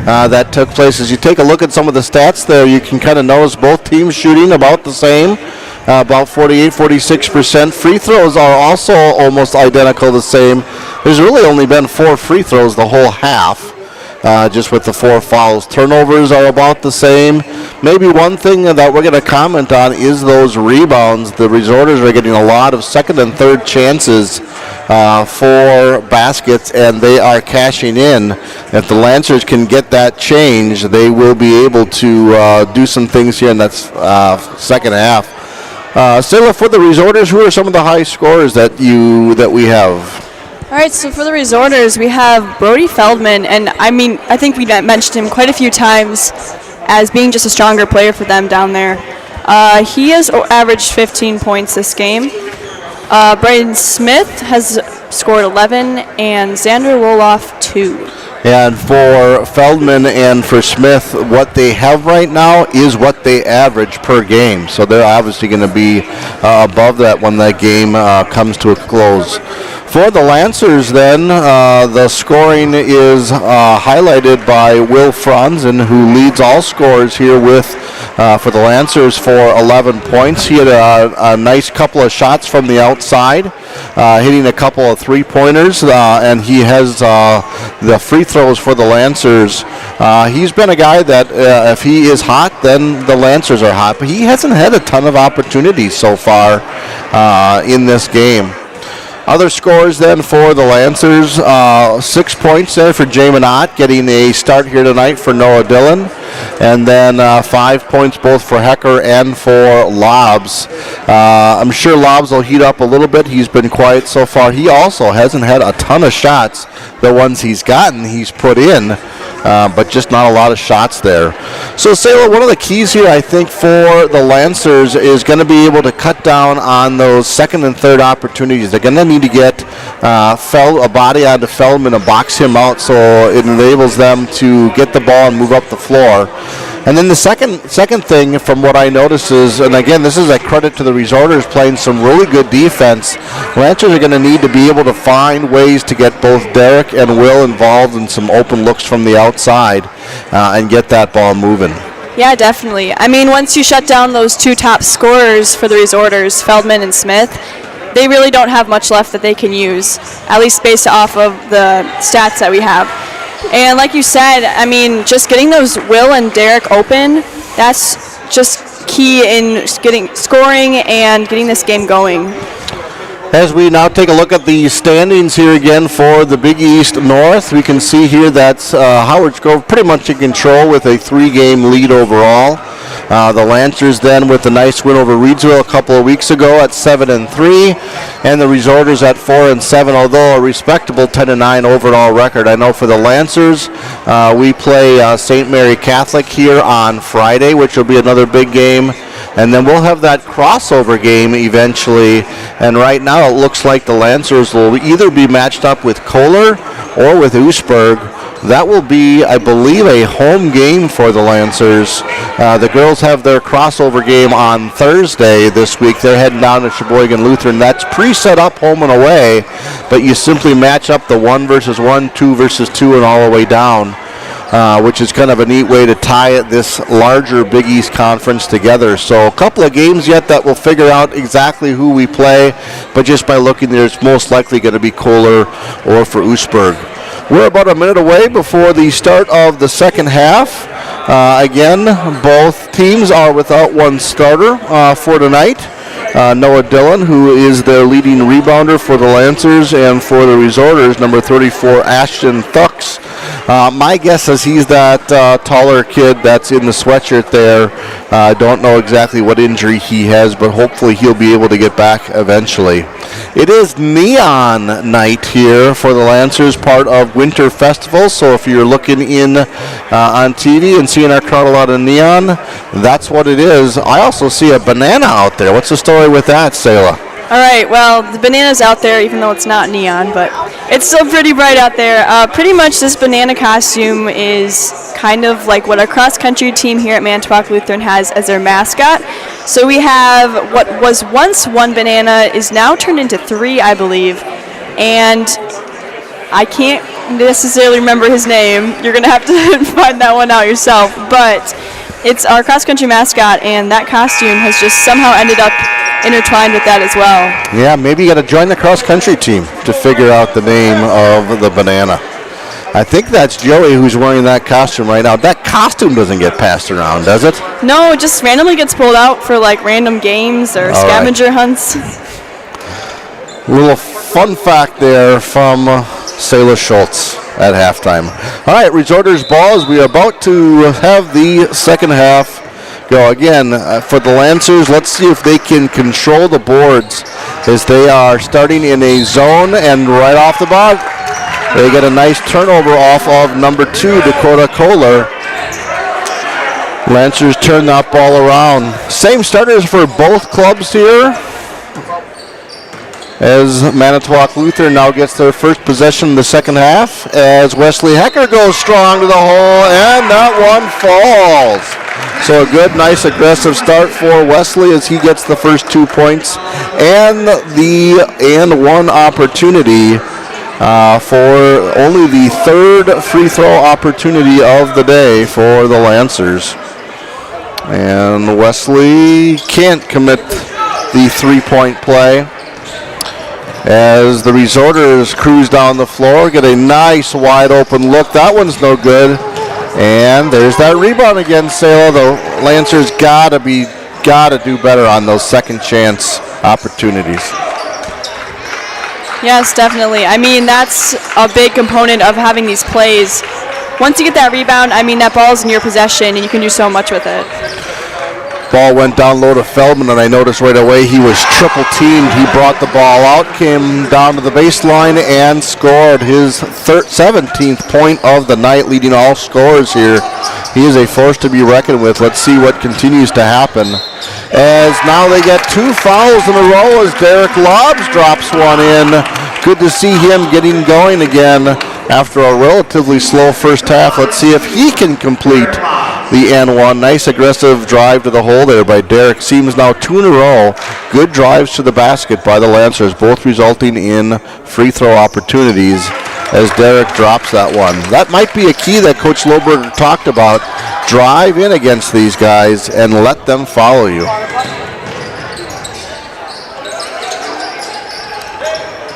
that took place. As you take a look at some of the stats there, you can kind of notice both teams shooting about the same, about 48-46%. Free throws are also almost identical the same. There's really only been 4 free throws the whole half. Just with the 4 fouls. Turnovers are about the same. Maybe one thing that we're going to comment on is those rebounds. The Resorters are getting a lot of second and third chances for baskets, and they are cashing in. If the Lancers can get that change, they will be able to do some things here in that second half. Sarah, for the Resorters, who are some of the high scorers that we have? All right, so for the Resorters, we have Brody Feldman, and I think we mentioned him quite a few times as being just a stronger player for them down there. He has averaged 15 points this game. Braden Smith has scored 11, and Xander Roloff 2. And for Feldman and for Smith, what they have right now is what they average per game. So they're obviously going to be above that when that game comes to a close. For the Lancers, then, the scoring is highlighted by Will Franzen, who leads all scorers here with for the Lancers for 11 points. He had a nice couple of shots from the outside, hitting a couple of three-pointers, and he has the free throws for the Lancers. He's been a guy that if he is hot, then the Lancers are hot, but he hasn't had a ton of opportunities so far in this game. Other scores then for the Lancers, 6 points there for Jamin Ott, getting a start here tonight for Noah Dillon. And then 5 points both for Hecker and for Lobbs. I'm sure Lobbs will heat up a little bit. He's been quiet so far. He also hasn't had a ton of shots. The ones he's gotten, he's put in, but just not a lot of shots there. So, Sayla, one of the keys here, I think, for the Lancers is going to be able to cut down on those second and third opportunities. They're going to need to get a body onto Feldman and box him out so it enables them to get the ball and move up the floor. And then the second thing from what I notice is, and again, this is a credit to the Resorters playing some really good defense, Lancers are going to need to be able to find ways to get both Derek and Will involved in some open looks from the outside and get that ball moving. Yeah, definitely. I mean, once you shut down those 2 top scorers for the Resorters, Feldman and Smith, they really don't have much left that they can use, at least based off of the stats that we have. And like you said, I mean, just getting those Will and Derek open, that's just key in scoring and getting this game going. As we now take a look at the standings here again for the Big East North, we can see here that Howard Grove pretty much in control with a 3-game lead overall. The Lancers then with a nice win over Reedsville a couple of weeks ago at 7-3, and the Resorters at 4-7, although a respectable 10-9 overall record. I know for the Lancers, we play St. Mary Catholic here on Friday, which will be another big game. And then we'll have that crossover game eventually. And right now it looks like the Lancers will either be matched up with Kohler or with Oostburg. That will be, I believe, a home game for the Lancers. The girls have their crossover game on Thursday this week. They're heading down to Sheboygan Lutheran. That's pre-set up home and away, but you simply match up the 1 versus 1, 2 versus 2, and all the way down. Which is kind of a neat way to tie this larger Big East Conference together. So a couple of games yet that we'll figure out exactly who we play, but just by looking there, it's most likely going to be Kohler or for Oostburg. We're about a minute away before the start of the second half. Again, both teams are without one starter for tonight. Noah Dillon, who is their leading rebounder for the Lancers, and for the Resorters, number 34, Ashton Thucks. My guess is he's that taller kid that's in the sweatshirt there. I don't know exactly what injury he has, but hopefully he'll be able to get back eventually. It is Neon Night here for the Lancers, part of Winter Festival. So if you're looking in on TV and seeing our crowd a lot of neon, that's what it is. I also see a banana out there. What's the story with that, Selah? All right, well, the banana's out there, even though it's not neon, but it's still pretty bright out there. Pretty much this banana costume is kind of like what our cross-country team here at Manitowoc Lutheran has as their mascot. So we have what was once one banana is now turned into 3, I believe, and I can't necessarily remember his name. You're going to have to find that one out yourself, but it's our cross-country mascot, and that costume has just somehow ended up intertwined with that as well. Yeah, maybe you got to join the cross-country team to figure out the name of the banana. I think that's Joey who's wearing that costume right now. That costume doesn't get passed around, does it? No, it just randomly gets pulled out for like random games or scavenger hunts. A little fun fact there from Selah Schultz at halftime. All right, Resorters ball as we are about to have the second half go. Again, for the Lancers, let's see if they can control the boards as they are starting in a zone, and right off the bat, they get a nice turnover off of number 2, Dakota Kohler. Lancers turn that ball around. Same starters for both clubs here, as Manitowoc Lutheran now gets their first possession in the second half, as Wesley Hecker goes strong to the hole, and that one falls. So a good, nice, aggressive start for Wesley as he gets the first 2 points and one opportunity for only the third free throw opportunity of the day for the Lancers. And Wesley can't commit the 3-point play as the Resorters cruise down the floor, get a nice wide open look. That one's no good. And there's that rebound again, Selah. The Lancers gotta do better on those second chance opportunities. Yes, definitely. I mean, that's a big component of having these plays. Once you get that rebound, I mean, that ball's in your possession and you can do so much with it. Ball went down low to Feldman, and I noticed right away he was triple teamed. He brought the ball out, came down to the baseline, and scored his 17th point of the night, leading all scorers here. He is a force to be reckoned with. Let's see what continues to happen. As now they get 2 fouls in a row as Derek Lobbs drops one in. Good to see him getting going again after a relatively slow first half. Let's see if he can complete the N1. Nice aggressive drive to the hole there by Derek. Seems now 2 in a row. Good drives to the basket by the Lancers, both resulting in free throw opportunities as Derek drops that one. That might be a key that Coach Lohberger talked about. Drive in against these guys and let them follow you.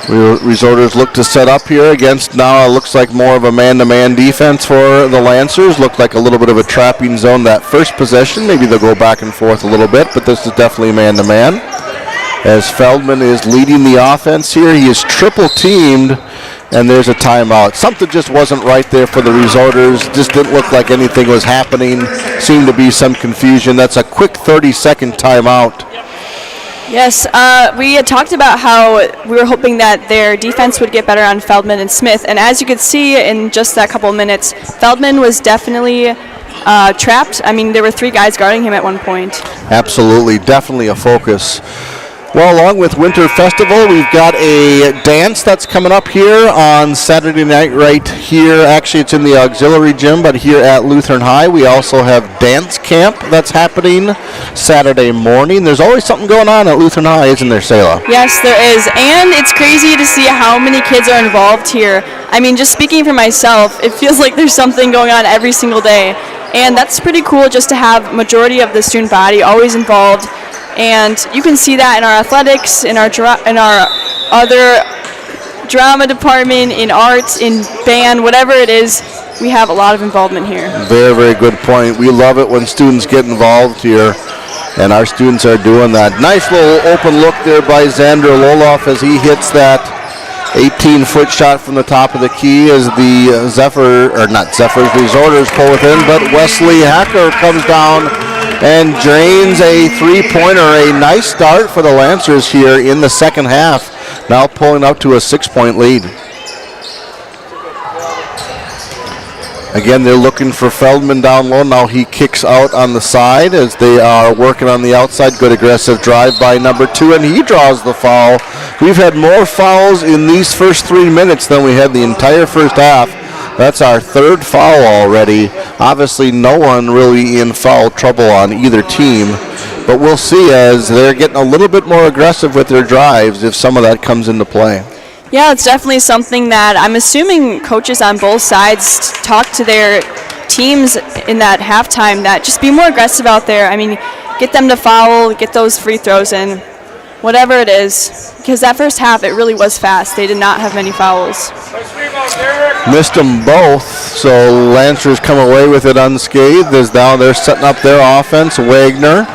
Resorters look to set up here against now it looks like more of a man-to-man defense for the Lancers. Looked like a little bit of a trapping zone that first possession. Maybe they'll go back and forth a little bit, but this is definitely man-to-man. as Feldman is leading the offense here. He is triple teamed, and there's a timeout. Something just wasn't right there for the Resorters. Just didn't look like anything was happening. Seemed to be some confusion. That's a quick 30-second timeout. Yes, we had talked about how we were hoping that their defense would get better on Feldman and Smith, and as you could see in just that couple of minutes, Feldman was definitely trapped. I mean, there were 3 guys guarding him at one point. Absolutely, definitely a focus. Well, along with Winter Festival, we've got a dance that's coming up here on Saturday night right here. Actually, it's in the auxiliary gym, but here at Lutheran High, we also have dance camp that's happening Saturday morning. There's always something going on at Lutheran High, isn't there, Selah? Yes, there is, and it's crazy to see how many kids are involved here. I mean, just speaking for myself, it feels like there's something going on every single day, and that's pretty cool just to have majority of the student body always involved. And you can see that in our athletics, in our other drama department, in arts, in band, whatever it is, we have a lot of involvement here. Very, very good point. We love it when students get involved here, and our students are doing that. Nice little open look there by Xander Loloff as he hits that 18-foot shot from the top of the key as the Resorters pull within, but Wesley Hacker comes down and drains a three-pointer. A nice start for the Lancers here in the second half, now pulling up to a 6-point lead. Again, they're looking for Feldman down low. Now he kicks out on the side as they are working on the outside. Good aggressive drive by number 2, and he draws the foul. We've had more fouls in these first 3 minutes than we had the entire first half. That's our 3rd foul already. Obviously, no one really in foul trouble on either team, but we'll see as they're getting a little bit more aggressive with their drives if some of that comes into play. Yeah, it's definitely something that I'm assuming coaches on both sides talk to their teams in that halftime, that just be more aggressive out there. I mean, get them to foul, get those free throws in, whatever it is, because that first half, it really was fast. They did not have many fouls. Missed them both, so Lancers come away with it unscathed as now they're setting up their offense. Wagner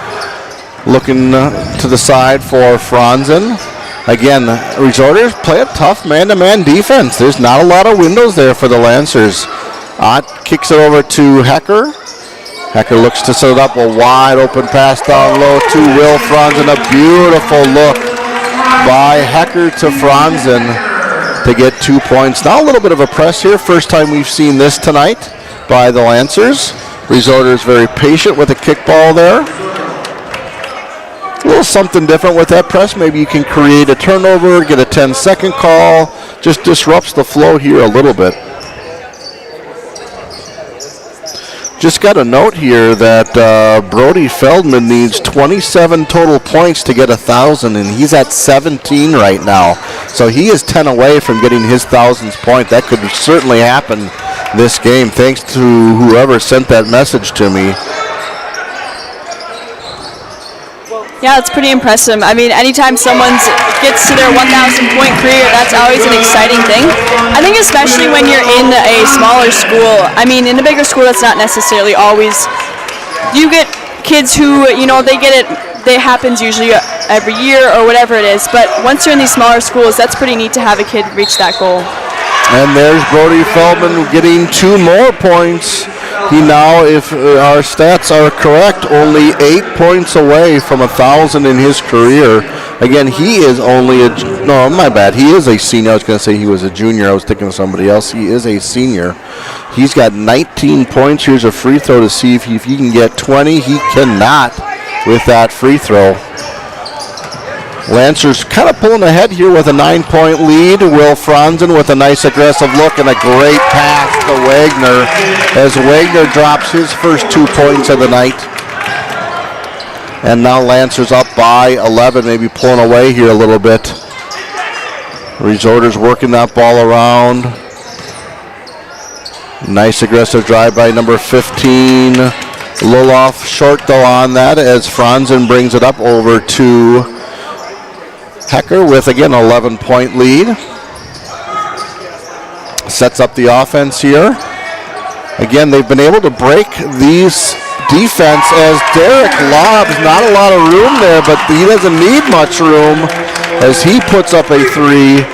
looking to the side for Franzen. Again, Resorters play a tough man-to-man defense. There's not a lot of windows there for the Lancers. Ott kicks it over to Hecker. Hecker looks to set it up, a wide open pass down low to Will Franzen. A beautiful look by Hecker to Franzen to get 2 points. Now a little bit of a press here. First time we've seen this tonight by the Lancers. Resorters very patient with the kickball there. A little something different with that press. Maybe you can create a turnover, get a 10-second call. Just disrupts the flow here a little bit. Just got a note here that Brody Feldman needs 27 total points to get 1,000, and he's at 17 right now. So he is 10 away from getting his 1,000th point. That could certainly happen this game, thanks to whoever sent that message to me. Yeah, it's pretty impressive. I mean, anytime someone gets to their 1,000-point career, that's always an exciting thing. I think especially when you're in a smaller school. I mean, in a bigger school, that's not necessarily always. You get kids who, you know, they get it. It happens usually every year or whatever it is. But once you're in these smaller schools, that's pretty neat to have a kid reach that goal. And there's Brody Feldman getting 2 more points. He now, if our stats are correct, only 8 points away from 1,000 in his career. Again, he is only he is a senior. I was going to say he was a junior. I was thinking of somebody else. He is a senior. He's got 19 points. Here's a free throw to see if he can get 20. He cannot with that free throw. Lancers kind of pulling ahead here with a 9-point lead. Will Franzen with a nice aggressive look and a great pass to Wagner as Wagner drops his first 2 points of the night. And now Lancers up by 11, maybe pulling away here a little bit. Resorters working that ball around. Nice aggressive drive by number 15. Loloff short though on that as Franzen brings it up over to Hecker with, again, 11-point lead. Sets up the offense here. Again, they've been able to break these defense as Derek lobs. Not a lot of room there, but he doesn't need much room as he puts up a three.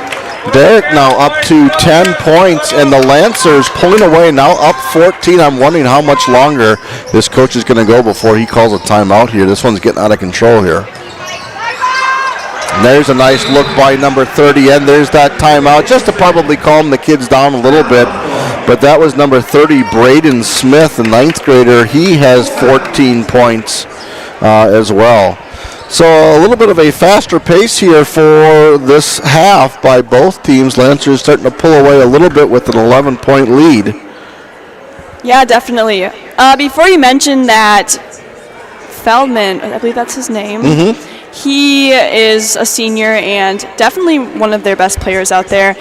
Derek now up to 10 points, and the Lancers pulling away, now up 14. I'm wondering how much longer this coach is going to go before he calls a timeout here. This one's getting out of control here. And there's a nice look by number 30, and there's that timeout, just to probably calm the kids down a little bit. But that was number 30, Braden Smith, the 9th grader. He has 14 points as well. So a little bit of a faster pace here for this half by both teams. Lancers starting to pull away a little bit with an 11-point lead. Yeah, definitely. Before you mentioned that Feldman, I believe that's his name, he is a senior and definitely one of their best players out there.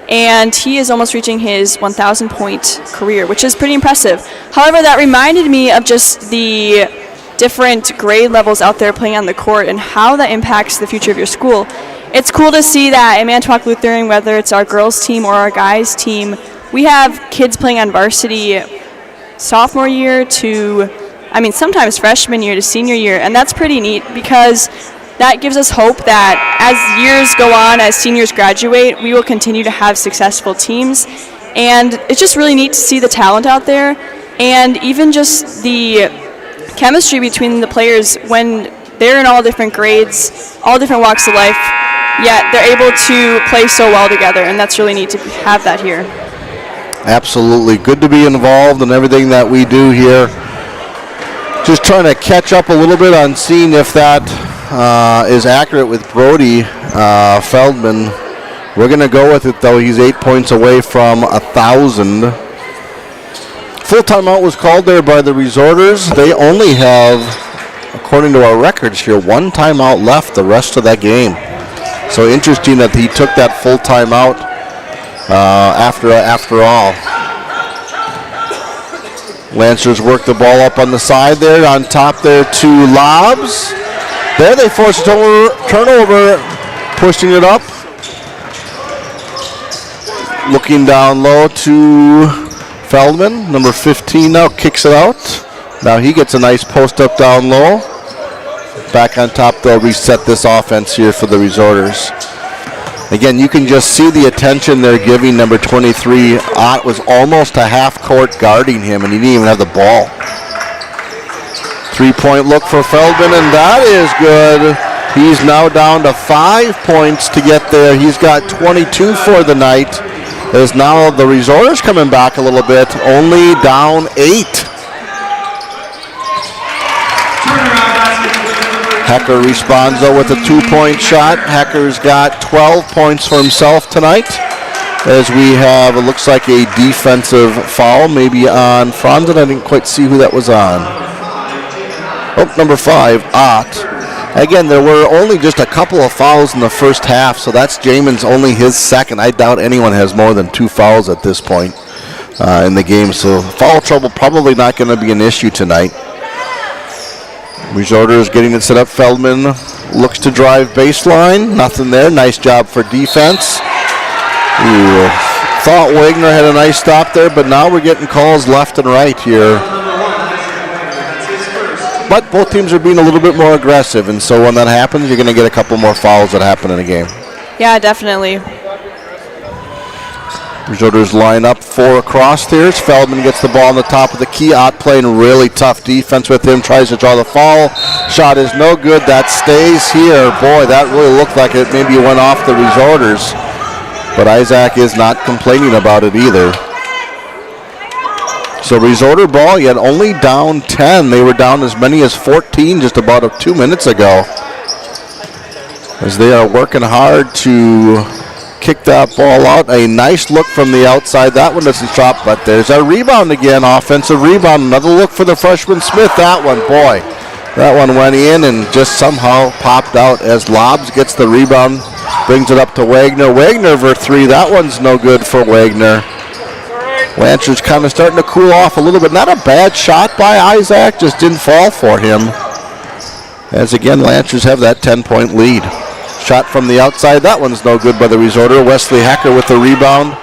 And he is almost reaching his 1,000-point career, which is pretty impressive. However, that reminded me of just the different grade levels out there playing on the court and how that impacts the future of your school. It's cool to see that in Manitowoc Lutheran, whether it's our girls team or our guys team, we have kids playing on varsity sophomore year to, sometimes freshman year to senior year, and that's pretty neat because that gives us hope that as years go on, as seniors graduate, we will continue to have successful teams. And it's just really neat to see the talent out there and even just the chemistry between the players when they're in all different grades, all different walks of life, yet they're able to play so well together, and that's really neat to have that here. Absolutely. Good to be involved in everything that we do here. Just trying to catch up a little bit on seeing if that is accurate with Brody Feldman. We're going to go with it, though. He's 8 points away from 1,000. Full timeout was called there by the Resorters. They only have, according to our records here, one timeout left the rest of that game. So interesting that he took that full timeout after all. Lancers work the ball up on the side there. On top there to Lobs. There they force a turnover, pushing it up. Looking down low to Feldman, number 15 now, kicks it out. Now he gets a nice post up down low. Back on top, they'll reset this offense here for the Resorters. Again, you can just see the attention they're giving number 23. Ott was almost a half court guarding him, and he didn't even have the ball. 3-point look for Feldman, and that is good. He's now down to 5 points to get there. He's got 22 for the night. As now the Resorters coming back a little bit, only down 8. Hecker responds though with a 2-point shot. Hecker's got 12 points for himself tonight. As we have, it looks like a defensive foul, maybe on Franzen. I didn't quite see who that was on. Oh, number 5, Ott. Again, there were only just a couple of fouls in the first half, so that's Jamin's only his second. I doubt anyone has more than 2 fouls at this point in the game, so foul trouble probably not going to be an issue tonight. Resorters getting it set up. Feldman looks to drive baseline. Nothing there. Nice job for defense. Ooh, thought Wagner had a nice stop there, but now we're getting calls left and right here. But both teams are being a little bit more aggressive, and so when that happens, you're going to get a couple more fouls that happen in a game. Yeah, definitely. Resorters line up 4 across here. Feldman gets the ball on the top of the key. Ott playing really tough defense with him. Tries to draw the foul. Shot is no good. That stays here. Boy, that really looked like it maybe went off the Resorters. But Isaac is not complaining about it either. So Resorter ball, yet only down 10. They were down as many as 14 just about 2 minutes ago. As they are working hard to kick that ball out. A nice look from the outside. That one doesn't drop, but there's a rebound again. Offensive rebound. Another look for the freshman Smith. That one, boy. That one went in and just somehow popped out as Lobs gets the rebound. Brings it up to Wagner. Wagner for 3. That one's no good for Wagner. Lancers kind of starting to cool off a little bit. Not a bad shot by Isaac, just didn't fall for him. As again, Lancers have that 10-point lead. Shot from the outside, that one's no good by the Resorter. Wesley Hecker with the rebound.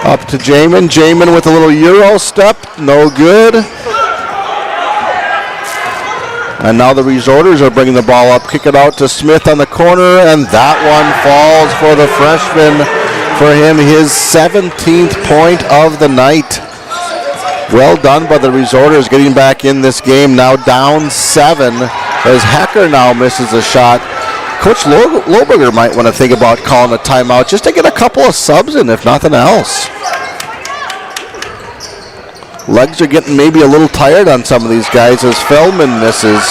Up to Jamin. Jamin with a little Euro step, no good. And now the Resorters are bringing the ball up, kick it out to Smith on the corner, and that one falls for the freshman. For him, his 17th point of the night. Well done by the Resorters getting back in this game, now down 7 as Hecker now misses a shot. Coach Lohberger might want to think about calling a timeout just to get a couple of subs in, if nothing else. Legs are getting maybe a little tired on some of these guys as Feldman misses.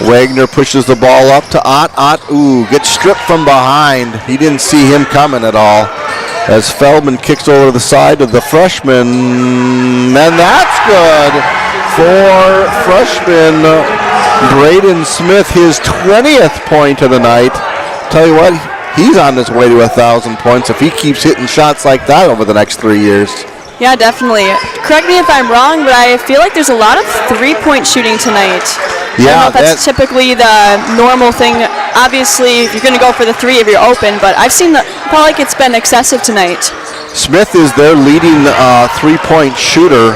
Wagner pushes the ball up to Ott. Ott, gets stripped from behind. He didn't see him coming at all. As Feldman kicks over to the side of the freshman. And that's good for freshman Braden Smith, his 20th point of the night. Tell you what, he's on his way to 1,000 points if he keeps hitting shots like that over the next 3 years. Yeah, definitely. Correct me if I'm wrong, but I feel like there's a lot of three-point shooting tonight. Yeah, I don't know if that's typically the normal thing. Obviously, if you're going to go for the three if you're open, but I've seen that felt like it's been excessive tonight. Smith is their leading three-point shooter,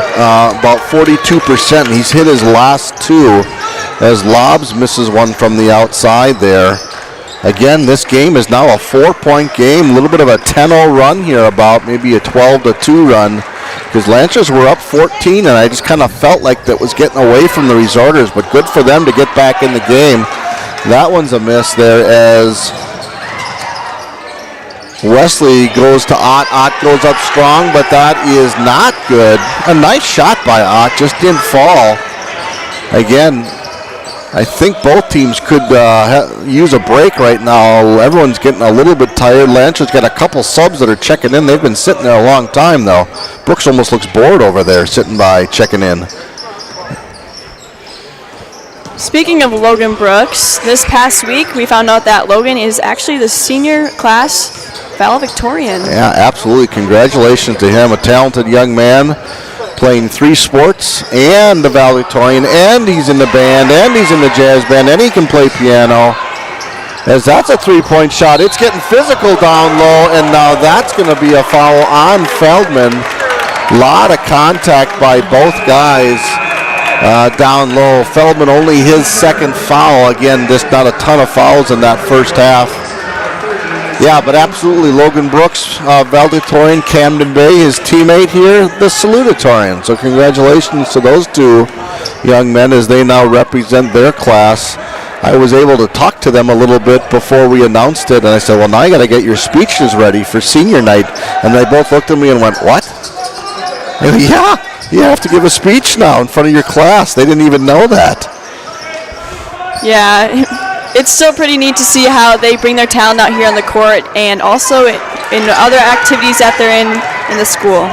about 42%. He's hit his last 2 as Lobbs misses one from the outside there. Again, this game is now a 4-point game, a little bit of a 10-0 run here, about maybe a 12-2 run, because Lancers were up 14, and I just kind of felt like that was getting away from the Resorters, but good for them to get back in the game. That one's a miss there as Wesley goes to Ott. Ott goes up strong, but that is not good. A nice shot by Ott, just didn't fall. Again, I think both teams could use a break right now. Everyone's getting a little bit tired. Lancers got a couple subs that are checking in. They've been sitting there a long time, though. Brooks almost looks bored over there, sitting by, checking in. Speaking of Logan Brooks, this past week we found out that Logan is actually the senior class valedictorian. Yeah, absolutely. Congratulations to him. A talented young man, playing 3 sports and the valedictorian, and he's in the band, and he's in the jazz band, and he can play piano. As that's a 3-point shot. It's getting physical down low, and now that's going to be a foul on Feldman. A lot of contact by both guys down low. Feldman only his 2nd foul. Again, just not a ton of fouls in that first half. Yeah, but absolutely, Logan Brooks, valedictorian, Camden Bay, his teammate here, the salutatorian. So congratulations to those 2 young men as they now represent their class. I was able to talk to them a little bit before we announced it, and I said, well, now you got to get your speeches ready for senior night. And they both looked at me and went, what? And yeah, you have to give a speech now in front of your class. They didn't even know that. Yeah. It's still pretty neat to see how they bring their talent out here on the court and also in other activities that they're in the school.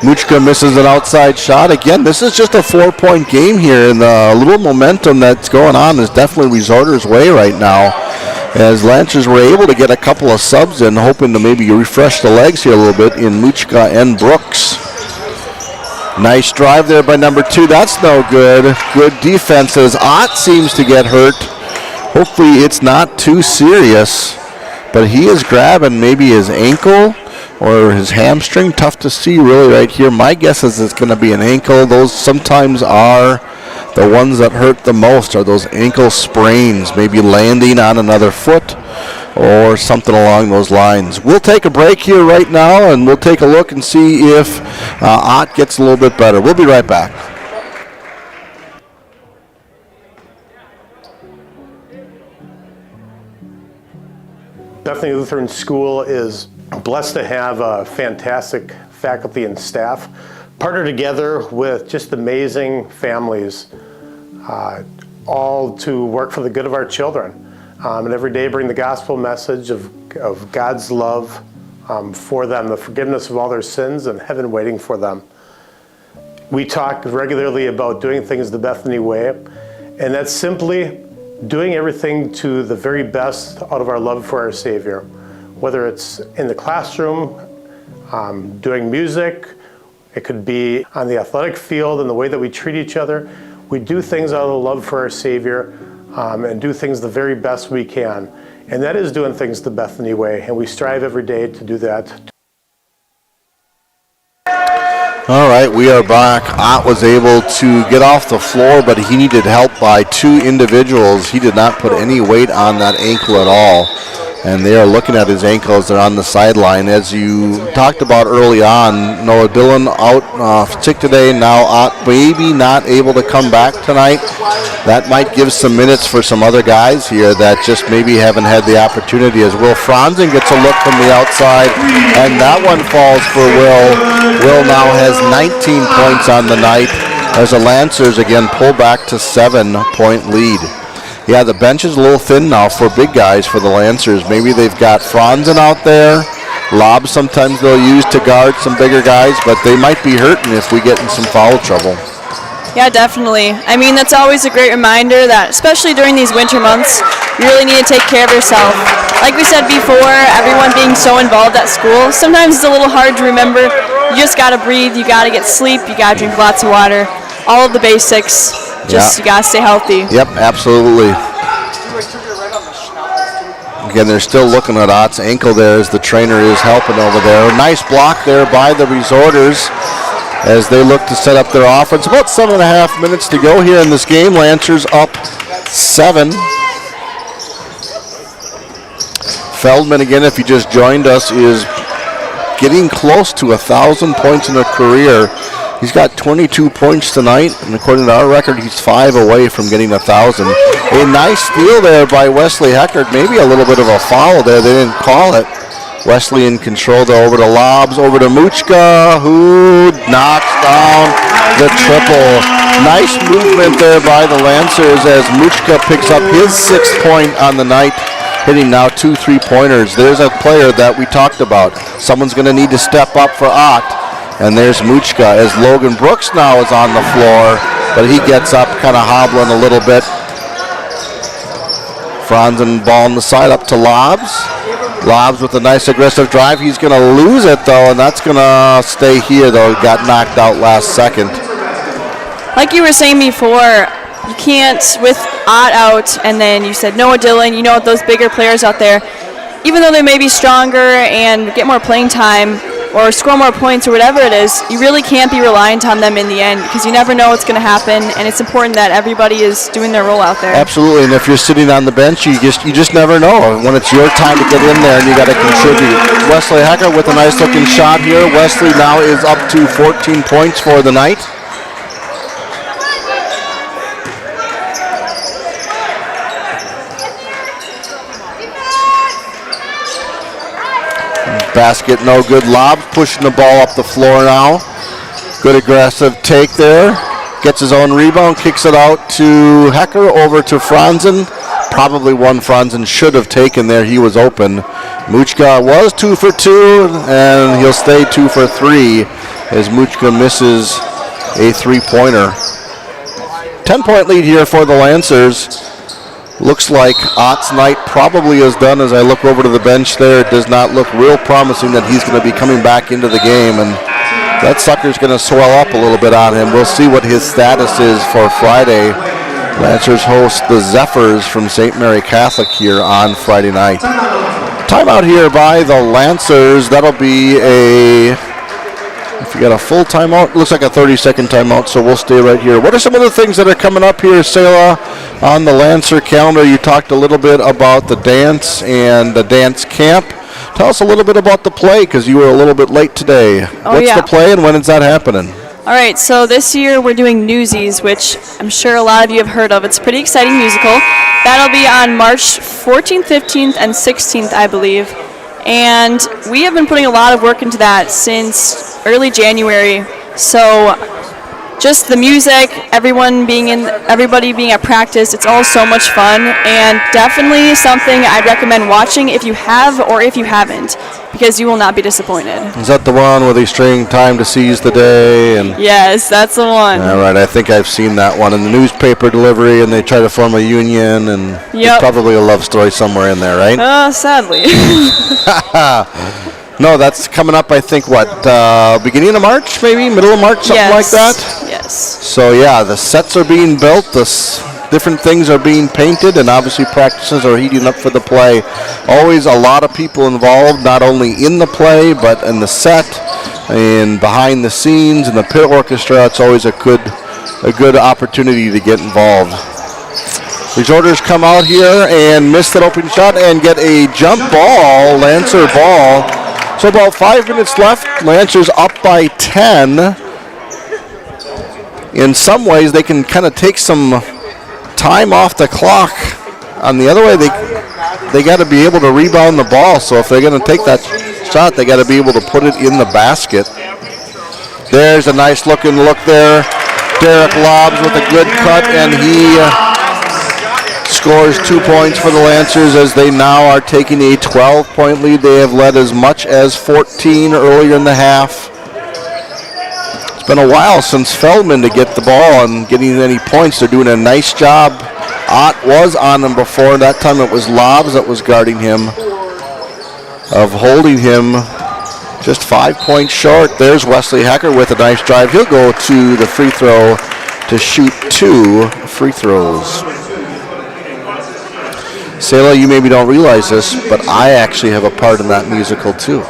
Muchka misses an outside shot. Again, this is just a 4-point game here, and the little momentum that's going on is definitely Resorters' way right now, as Lancers were able to get a couple of subs in, hoping to maybe refresh the legs here a little bit in Muchka and Brooks. Nice drive there by number 2. That's no good. Good defense as Ott seems to get hurt. Hopefully it's not too serious, but he is grabbing maybe his ankle or his hamstring. Tough to see really right here. My guess is it's going to be an ankle. Those sometimes are the ones that hurt the most, are those ankle sprains, maybe landing on another foot or something along those lines. We'll take a break here right now, and we'll take a look and see if Ott gets a little bit better. We'll be right back. Bethany Lutheran School is blessed to have a fantastic faculty and staff partner together with just amazing families, all to work for the good of our children. And every day bring the gospel message of God's love for them, the forgiveness of all their sins, and heaven waiting for them. We talk regularly about doing things the Bethany way, and that's simply doing everything to the very best out of our love for our Savior. Whether it's in the classroom, doing music, it could be on the athletic field and the way that we treat each other. We do things out of the love for our Savior and do things the very best we can. And that is doing things the Bethany way, and we strive every day to do that. All right, we are back. Ott was able to get off the floor, but he needed help by 2 individuals. He did not put any weight on that ankle at all. And they are looking at his ankle as they're on the sideline. As you talked about early on, Noah Dillon out sick today. Now Ott maybe not able to come back tonight. That might give some minutes for some other guys here that just maybe haven't had the opportunity, as Will Franzen gets a look from the outside, and that one falls for Will. Will now has 19 points on the night as the Lancers again pull back to 7-point lead. Yeah, the bench is a little thin now for big guys for the Lancers. Maybe they've got Franzen out there. Lobs sometimes they'll use to guard some bigger guys, but they might be hurting if we get in some foul trouble. Yeah, definitely. I mean, that's always a great reminder that, especially during these winter months, you really need to take care of yourself. Like we said before, everyone being so involved at school, sometimes it's a little hard to remember. You just got to breathe, you got to get sleep, you got to drink lots of water, all of the basics. Just you got to stay healthy. Yep, absolutely. Again, they're still looking at Ott's ankle there as the trainer is helping over there. Nice block there by the Resorters as they look to set up their offense. About 7.5 minutes to go here in this game. Lancers up 7. Feldman, again, if you just joined us, is getting close to 1,000 points in a career. He's got 22 points tonight, and according to our record, he's 5 away from getting 1,000. A nice steal there by Wesley Heckert. Maybe a little bit of a foul there. They didn't call it. Wesley in control there, over to Lobs, over to Muchka, who knocks down the triple. Nice movement there by the Lancers as Muchka picks up his 6th point on the night, hitting now 2 3-pointers. There's a player that we talked about. Someone's going to need to step up for Ott. And there's Muchka as Logan Brooks now is on the floor, but he gets up kind of hobbling a little bit. Franzen ball on the side up to Lobs. Lobs with a nice aggressive drive. He's going to lose it though, and that's going to stay here though. He got knocked out last second. Like you were saying before, you can't, with Ott out, and then you said Noah Dillon, you know, those bigger players out there, even though they may be stronger and get more playing time, or score more points or whatever it is, you really can't be reliant on them in the end because you never know what's going to happen, and it's important that everybody is doing their role out there. Absolutely, and if you're sitting on the bench, you just never know when it's your time to get in there and you got to contribute. Wesley Heckert with a nice looking shot here. Wesley now is up to 14 points for the night. Basket no good. Lob pushing the ball up the floor now. Good aggressive take there. Gets his own rebound, kicks it out to Hecker, over to Franzen. Probably one Franzen should have taken there. He was open. Muchka was 2 for 2, and he'll stay 2 for 3 as Muchka misses a 3-pointer. 10-point lead here for the Lancers. Looks like Ott's night probably is done. As I look over to the bench there, it does not look real promising that he's going to be coming back into the game, and that sucker's going to swell up a little bit on him. We'll see what his status is for Friday. Lancers host the Zephyrs from St. Mary Catholic here on Friday night. Timeout here by the Lancers. That'll be if you got a full timeout, looks like a 30-second timeout, so we'll stay right here. What are some of the things that are coming up here, Selah, on the Lancer calendar? You talked a little bit about the dance and the dance camp. Tell us a little bit about the play, because you were a little bit late today. What's the play and when is that happening? All right, so this year we're doing Newsies, which I'm sure a lot of you have heard of. It's a pretty exciting musical. That'll be on March 14th, 15th, and 16th, I believe. And we have been putting a lot of work into that since early January. So just the music, everybody being at practice, it's all so much fun, and definitely something I'd recommend watching if you have or if you haven't, because you will not be disappointed. Is that the one where they string Time to Seize the Day? And yes, that's the one. All right, I think I've seen that one in the newspaper delivery, and they try to form a union, and there's probably a love story somewhere in there, right? Sadly. No, that's coming up, I think, beginning of March, maybe? Middle of March, something like that? Yes. So, yeah, the sets are being built, different things are being painted, and obviously practices are heating up for the play. Always a lot of people involved, not only in the play, but in the set. and behind the scenes and the pit orchestra, it's always a good opportunity to get involved. Resorters come out here and miss that opening shot and get a jump ball, Lancer ball. So about 5 minutes left. Lancers up by 10. In some ways, they can kind of take some time off the clock. On the other way, they got to be able to rebound the ball. So if they're going to take that shot, they got to be able to put it in the basket. There's a nice looking look there. Derek lobs with a good cut, and he scores 2 points for the Lancers as they now are taking a 12-point lead. They have led as much as 14 earlier in the half. It's been a while since Feldman to get the ball and getting any points. They're doing a nice job. Ott was on him before. That time it was Lobs that was guarding him, of holding him just 5 points short. There's Wesley Hecker with a nice drive. He'll go to the free throw to shoot 2 free throws. Selah, you maybe don't realize this, but I actually have a part in that musical too.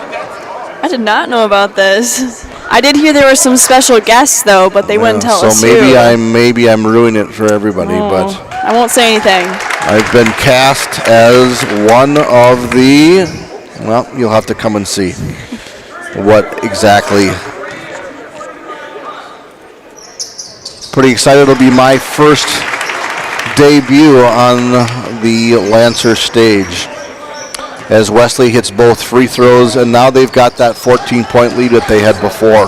I did not know about this. I did hear there were some special guests though, but they wouldn't tell us who. So maybe I'm ruining it for everybody, but I won't say anything. I've been cast as one of the, well, you'll have to come and see what exactly. Pretty excited. It'll be my first debut on the Lancer stage as Wesley hits both free throws, and now they've got that 14-point lead that they had before.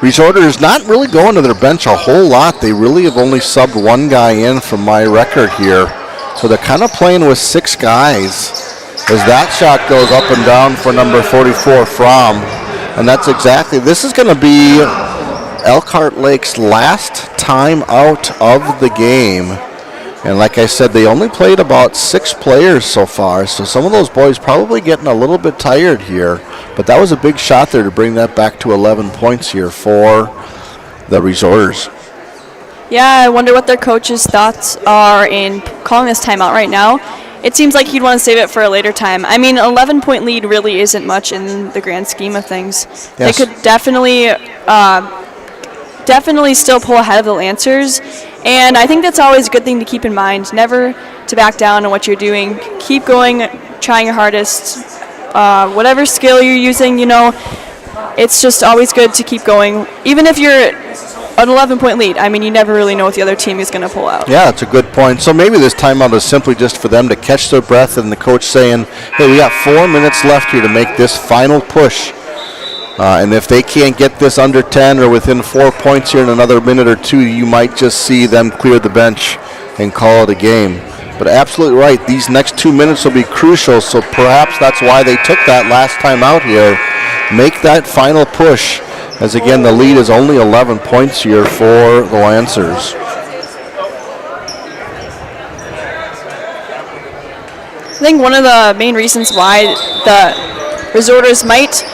Resorters not really going to their bench a whole lot. They really have only subbed one guy in from my record here. So they're kind of playing with 6 guys as that shot goes up and down for number 44, Fromm. And that's exactly, this is going to be Elkhart Lake's last time out of the game. And like I said, they only played about 6 players so far, so some of those boys probably getting a little bit tired here. But that was a big shot there to bring that back to 11 points here for the Resorters. Yeah, I wonder what their coach's thoughts are in calling this timeout right now. It seems like he'd want to save it for a later time. I mean, 11-point lead really isn't much in the grand scheme of things. Yes. They could definitely still pull ahead of the Lancers, and I think that's always a good thing to keep in mind. Never to back down on what you're doing. Keep going, trying your hardest. Whatever skill you're using, it's just always good to keep going. Even if you're an 11-point lead, I mean, you never really know what the other team is going to pull out. Yeah, that's a good point. So maybe this timeout is simply just for them to catch their breath and the coach saying, hey, we got 4 minutes left here to make this final push. And if they can't get this under 10 or within 4 points here in another minute or 2, you might just see them clear the bench and call it a game. But absolutely right, these next 2 minutes will be crucial, so perhaps that's why they took that last time out here. Make that final push, as again, the lead is only 11 points here for the Lancers. I think one of the main reasons why the Resorters might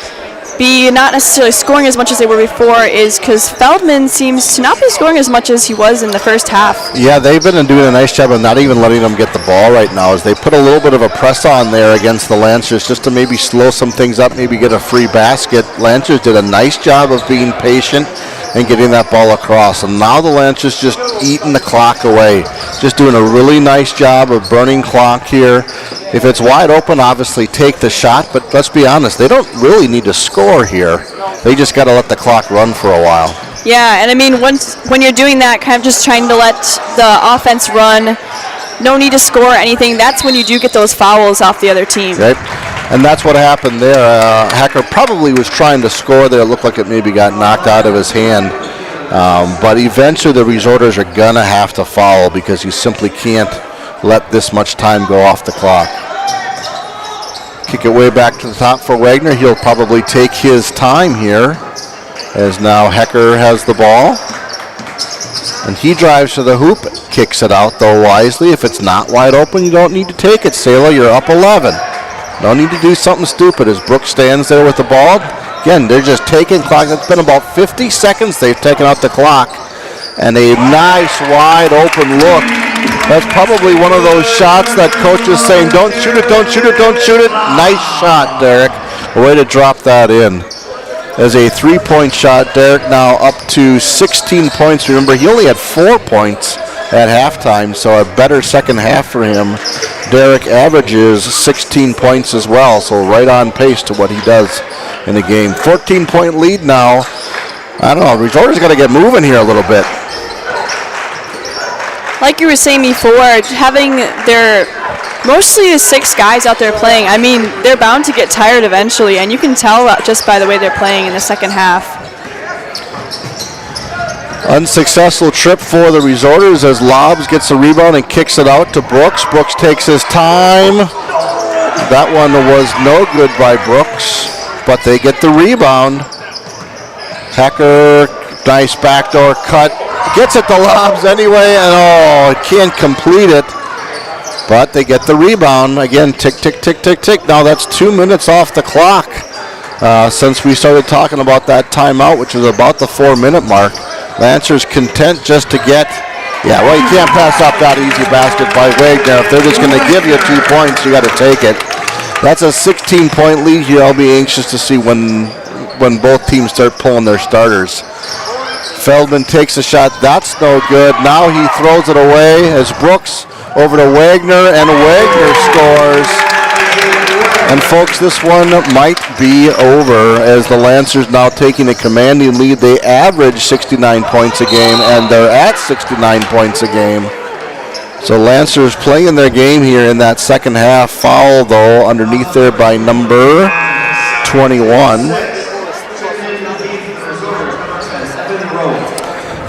be not necessarily scoring as much as they were before is because Feldman seems to not be scoring as much as he was in the first half. Yeah, they've been doing a nice job of not even letting them get the ball right now, as they put a little bit of a press on there against the Lancers just to maybe slow some things up, maybe get a free basket. Lancers did a nice job of being patient and getting that ball across, and now the Lancers just eating the clock away, just doing a really nice job of burning clock here. If it's wide open, obviously take the shot, but let's be honest, they don't really need to score here. They just got to let the clock run for a while. Yeah, and I mean, when you're doing that, kind of just trying to let the offense run, no need to score anything, that's when you do get those fouls off the other team. Right, and that's what happened there. Hacker probably was trying to score there. It looked like it maybe got knocked out of his hand. But eventually the Resorters are going to have to foul because you simply can't let this much time go off the clock. Kick it way back to the top for Wagner. He'll probably take his time here as now Hecker has the ball. And he drives to the hoop, kicks it out though wisely. If it's not wide open, you don't need to take it. Selah, you're up 11. No need to do something stupid as Brooks stands there with the ball. Again, they're just taking clock. It's been about 50 seconds they've taken out the clock. And a nice wide open look. That's probably one of those shots that coach is saying, don't shoot it, don't shoot it, don't shoot it. Nice shot, Derek. A way to drop that in. As a 3-point shot, Derek now up to 16 points. Remember, he only had 4 points at halftime, so a better second half for him. Derek averages 16 points as well, so right on pace to what he does in the game. 14-point lead now. I don't know, Resorters got to get moving here a little bit. Like you were saying before, having mostly the 6 guys out there playing, I mean, they're bound to get tired eventually, and you can tell just by the way they're playing in the second half. Unsuccessful trip for the Resorters as Lobbs gets the rebound and kicks it out to Brooks. Brooks takes his time. That one was no good by Brooks, but they get the rebound. Hecker, nice backdoor cut. Gets it to Lobbs anyway, and can't complete it. But they get the rebound. Again, tick, tick, tick, tick, tick. Now that's 2 minutes off the clock since we started talking about that timeout, which was about the 4-minute mark. Lancers content just to get, you can't pass up that easy basket by Wagner. If they're just going to give you 2 points, you got to take it. That's a 16-point lead here. I'll be anxious to see when both teams start pulling their starters. Feldman takes a shot. That's no good. Now he throws it away as Brooks over to Wagner, and Wagner scores. And folks, this one might be over as the Lancers now taking a commanding lead. They average 69 points a game, and they're at 69 points a game. So Lancers playing their game here in that second half. Foul, though, underneath there by number 21.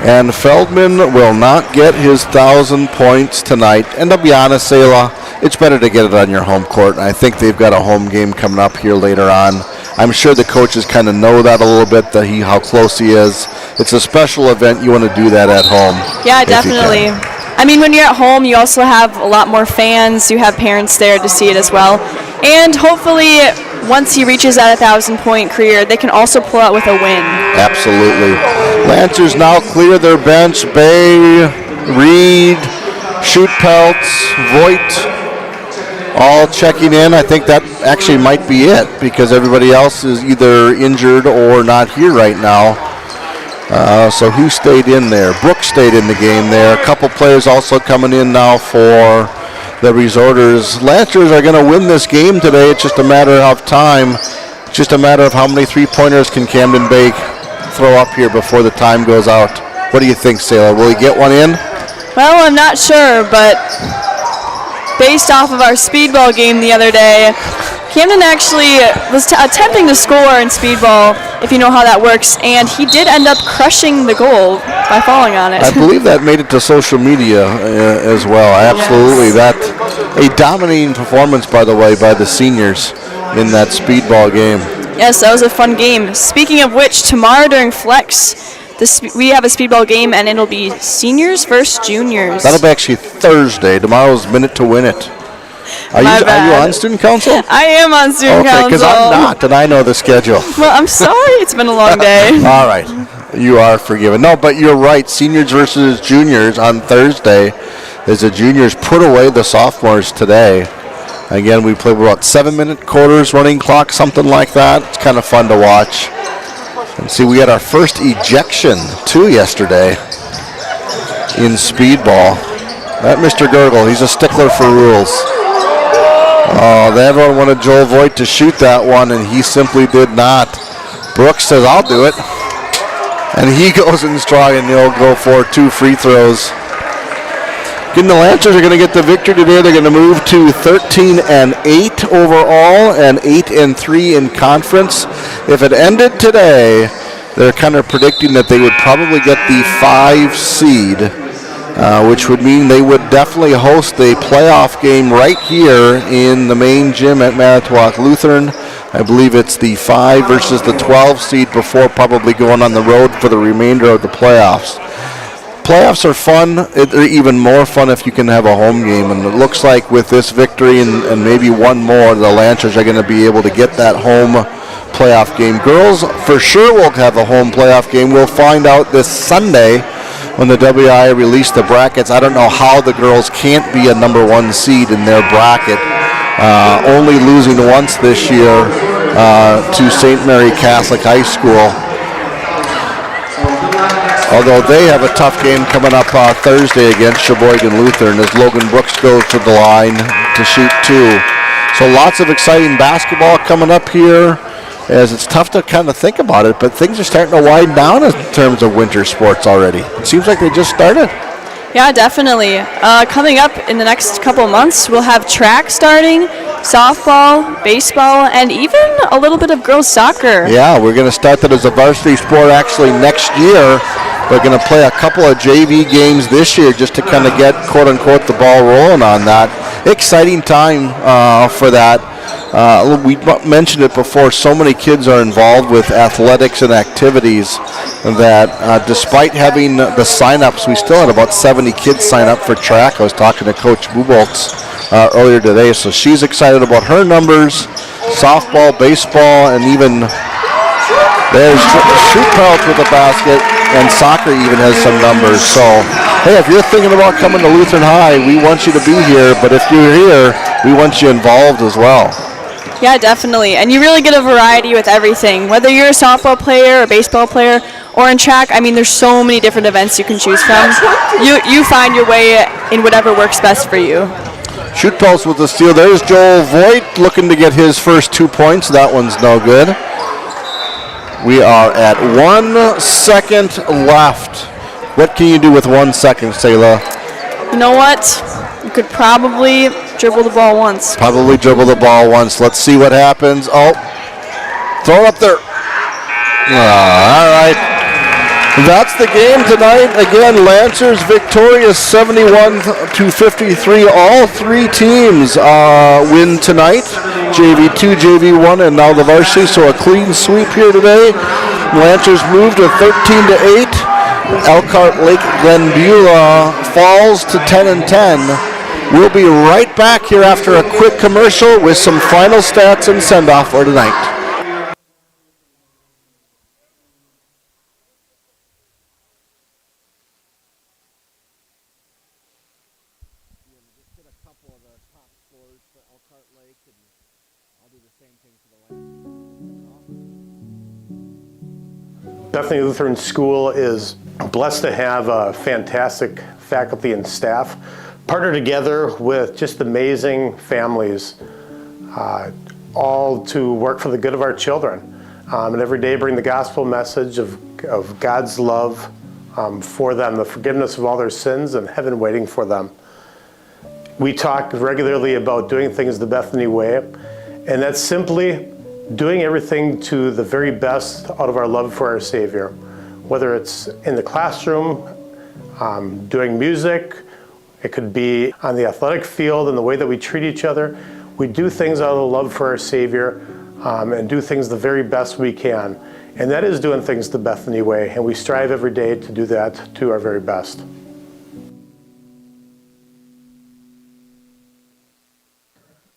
And Feldman will not get his 1,000 points tonight. And to be honest, Selah, it's better to get it on your home court. I think they've got a home game coming up here later on. I'm sure the coaches kind of know that a little bit, how close he is. It's a special event. You want to do that at home. Yeah, definitely. I mean, when you're at home, you also have a lot more fans. You have parents there to see it as well. And hopefully, once he reaches that 1,000-point career, they can also pull out with a win. Absolutely. Lancers now clear their bench. Bay, Reed, Shootpelts, Voigt, all checking in. I think that actually might be it because everybody else is either injured or not here right now. So who stayed in there? Brooks stayed in the game there. A couple players also coming in now for the Resorters. Lancers are going to win this game today. It's just a matter of time. It's just a matter of how many three-pointers can Camden Bay throw up here before the time goes out. What do you think, Sailor? Will he get one in? Well, I'm not sure, but based off of our speedball game the other day, Camden actually was attempting to score in speedball, if you know how that works, and he did end up crushing the goal by falling on it. I believe that made it to social media as well. Absolutely. Yes. That a dominating performance, by the way, by the seniors in that speedball game. Yes, that was a fun game. Speaking of which, tomorrow during Flex, we have a speedball game, and it'll be seniors versus juniors. That'll be actually Thursday. Tomorrow's Minute to Win It. Are you on student council? I am on student council. Okay, because I'm not, and I know the schedule. Well, I'm sorry. It's been a long day. All right. You are forgiven. No, but you're right. Seniors versus juniors on Thursday as the juniors put away the sophomores today. Again, we played about 7-minute quarters, running clock, something like that. It's kind of fun to watch. And see, we had our first ejection, too, yesterday in speedball. That Mr. Gergel, he's a stickler for rules. Oh, everyone wanted Joel Voigt to shoot that one, and he simply did not. Brooks says, I'll do it. And he goes in strong, and they'll go for 2 free throws. Again, the Lancers are going to get the victory today. They're going to move to 13-8 overall and 8-3 in conference. If it ended today, they're kind of predicting that they would probably get the 5 seed, which would mean they would definitely host a playoff game right here in the main gym at Manitowoc Lutheran. I believe it's the 5 versus the 12 seed before probably going on the road for the remainder of the playoffs. Playoffs are fun. They're even more fun if you can have a home game. And it looks like with this victory and maybe one more, the Lancers are going to be able to get that home playoff game. Girls for sure will have a home playoff game. We'll find out this Sunday when the WI release the brackets. I don't know how the girls can't be a number 1 seed in their bracket. Only losing once this year to St. Mary Catholic High School. Although they have a tough game coming up Thursday against Sheboygan Lutheran as Logan Brooks goes to the line to shoot 2. So lots of exciting basketball coming up here, as it's tough to kind of think about it, but things are starting to widen down in terms of winter sports already. It seems like they just started. Yeah, definitely. Coming up in the next couple of months, we'll have track starting, softball, baseball, and even a little bit of girls soccer. Yeah, we're going to start that as a varsity sport actually next year. We're going to play a couple of JV games this year just to kind of get, quote-unquote, the ball rolling on that. Exciting time for that. We mentioned it before, so many kids are involved with athletics and activities that despite having the sign-ups, we still had about 70 kids sign up for track. I was talking to Coach Buboltz earlier today, so she's excited about her numbers, softball, baseball, and even there's shoot pelts with a basket, and soccer even has some numbers. So, hey, if you're thinking about coming to Lutheran High, we want you to be here, but if you're here, we want you involved as well. Yeah, definitely. And you really get a variety with everything. Whether you're a softball player, a baseball player, or in track, I mean, there's so many different events you can choose from. You find your way in whatever works best for you. Shoot pulse with the steal. There's Joel Voigt looking to get his first 2 points. That one's no good. We are at 1 second left. What can you do with 1 second, Sayla? You know what? You could probably dribble the ball once. Probably dribble the ball once. Let's see what happens. Oh, throw it up there. All right. That's the game tonight. Again, Lancers victorious 71-53. All 3 teams win tonight. JV2, JV1, and now the varsity. So a clean sweep here today. Lancers move to 13-8. Elkhart Lake Glenbeulah falls to 10-10. We'll be right back here after a quick commercial with some final stats and send-off for tonight. Bethany Lutheran School is blessed to have a fantastic faculty and staff partner together with just amazing families, all to work for the good of our children. And every day bring the gospel message of God's love for them, the forgiveness of all their sins, and heaven waiting for them. We talk regularly about doing things the Bethany way, and that's simply doing everything to the very best out of our love for our Savior. Whether it's in the classroom, doing music, it could be on the athletic field and the way that we treat each other. We do things out of the love for our Savior and do things the very best we can. And that is doing things the Bethany way, and we strive every day to do that to our very best.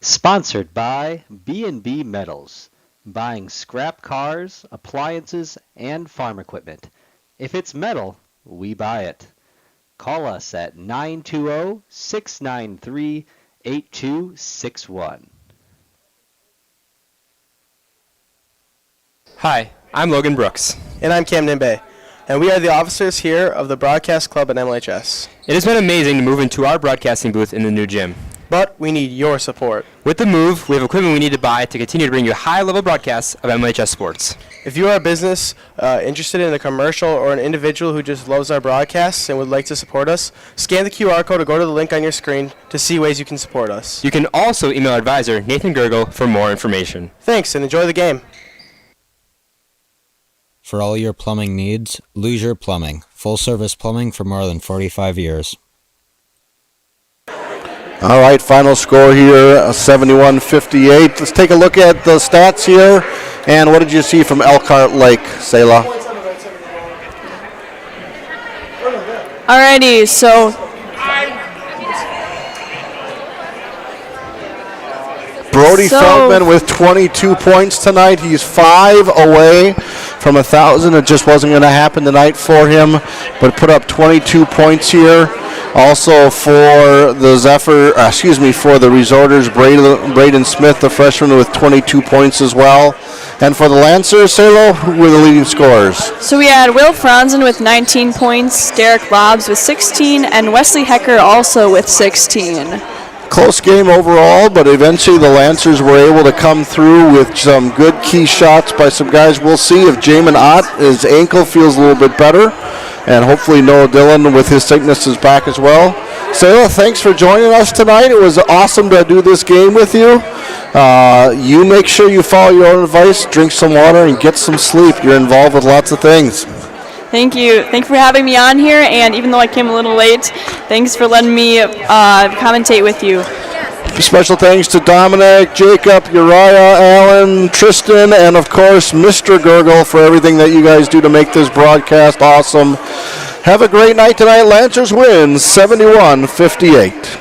Sponsored by B&B Metals. Buying scrap cars, appliances, and farm equipment. If it's metal, we buy it. Call us at 920-693-8261. Hi, I'm Logan Brooks. And I'm Camden Bay. And we are the officers here of the Broadcast Club at MLHS. It has been amazing to move into our broadcasting booth in the new gym. But we need your support. With the move, we have equipment we need to buy to continue to bring you high-level broadcasts of MLHS sports. If you are a business interested in a commercial or an individual who just loves our broadcasts and would like to support us, scan the QR code or go to the link on your screen to see ways you can support us. You can also email our advisor, Nathan Gergel, for more information. Thanks, and enjoy the game. For all your plumbing needs, Leisure Plumbing. Full-service plumbing for more than 45 years. All right, final score here, 71-58. Let's take a look at the stats here. And what did you see from Elkhart Lake, Sayla? Alrighty, so Brody Feldman with 22 points tonight. He's 5 away from 1,000. It just wasn't going to happen tonight for him, but put up 22 points here. Also for the for the Resorters, Braden Smith, the freshman, with 22 points as well. And for the Lancers, Salo, who were the leading scorers? So we had Will Franzen with 19 points, Derek Lobbs with 16, and Wesley Hecker also with 16. Close game overall, but eventually the Lancers were able to come through with some good key shots by some guys. We'll see if Jamin Ott, his ankle feels a little bit better, and hopefully Noah Dillon with his sickness is back as well. Sayla, thanks for joining us tonight. It was awesome to do this game with you. You make sure you follow your own advice, drink some water, and get some sleep. You're involved with lots of things. Thank you. Thank you for having me on here, and even though I came a little late, thanks for letting me commentate with you. Special thanks to Dominic, Jacob, Uriah, Alan, Tristan, and of course Mr. Gurgle for everything that you guys do to make this broadcast awesome. Have a great night tonight. Lancers win 71-58.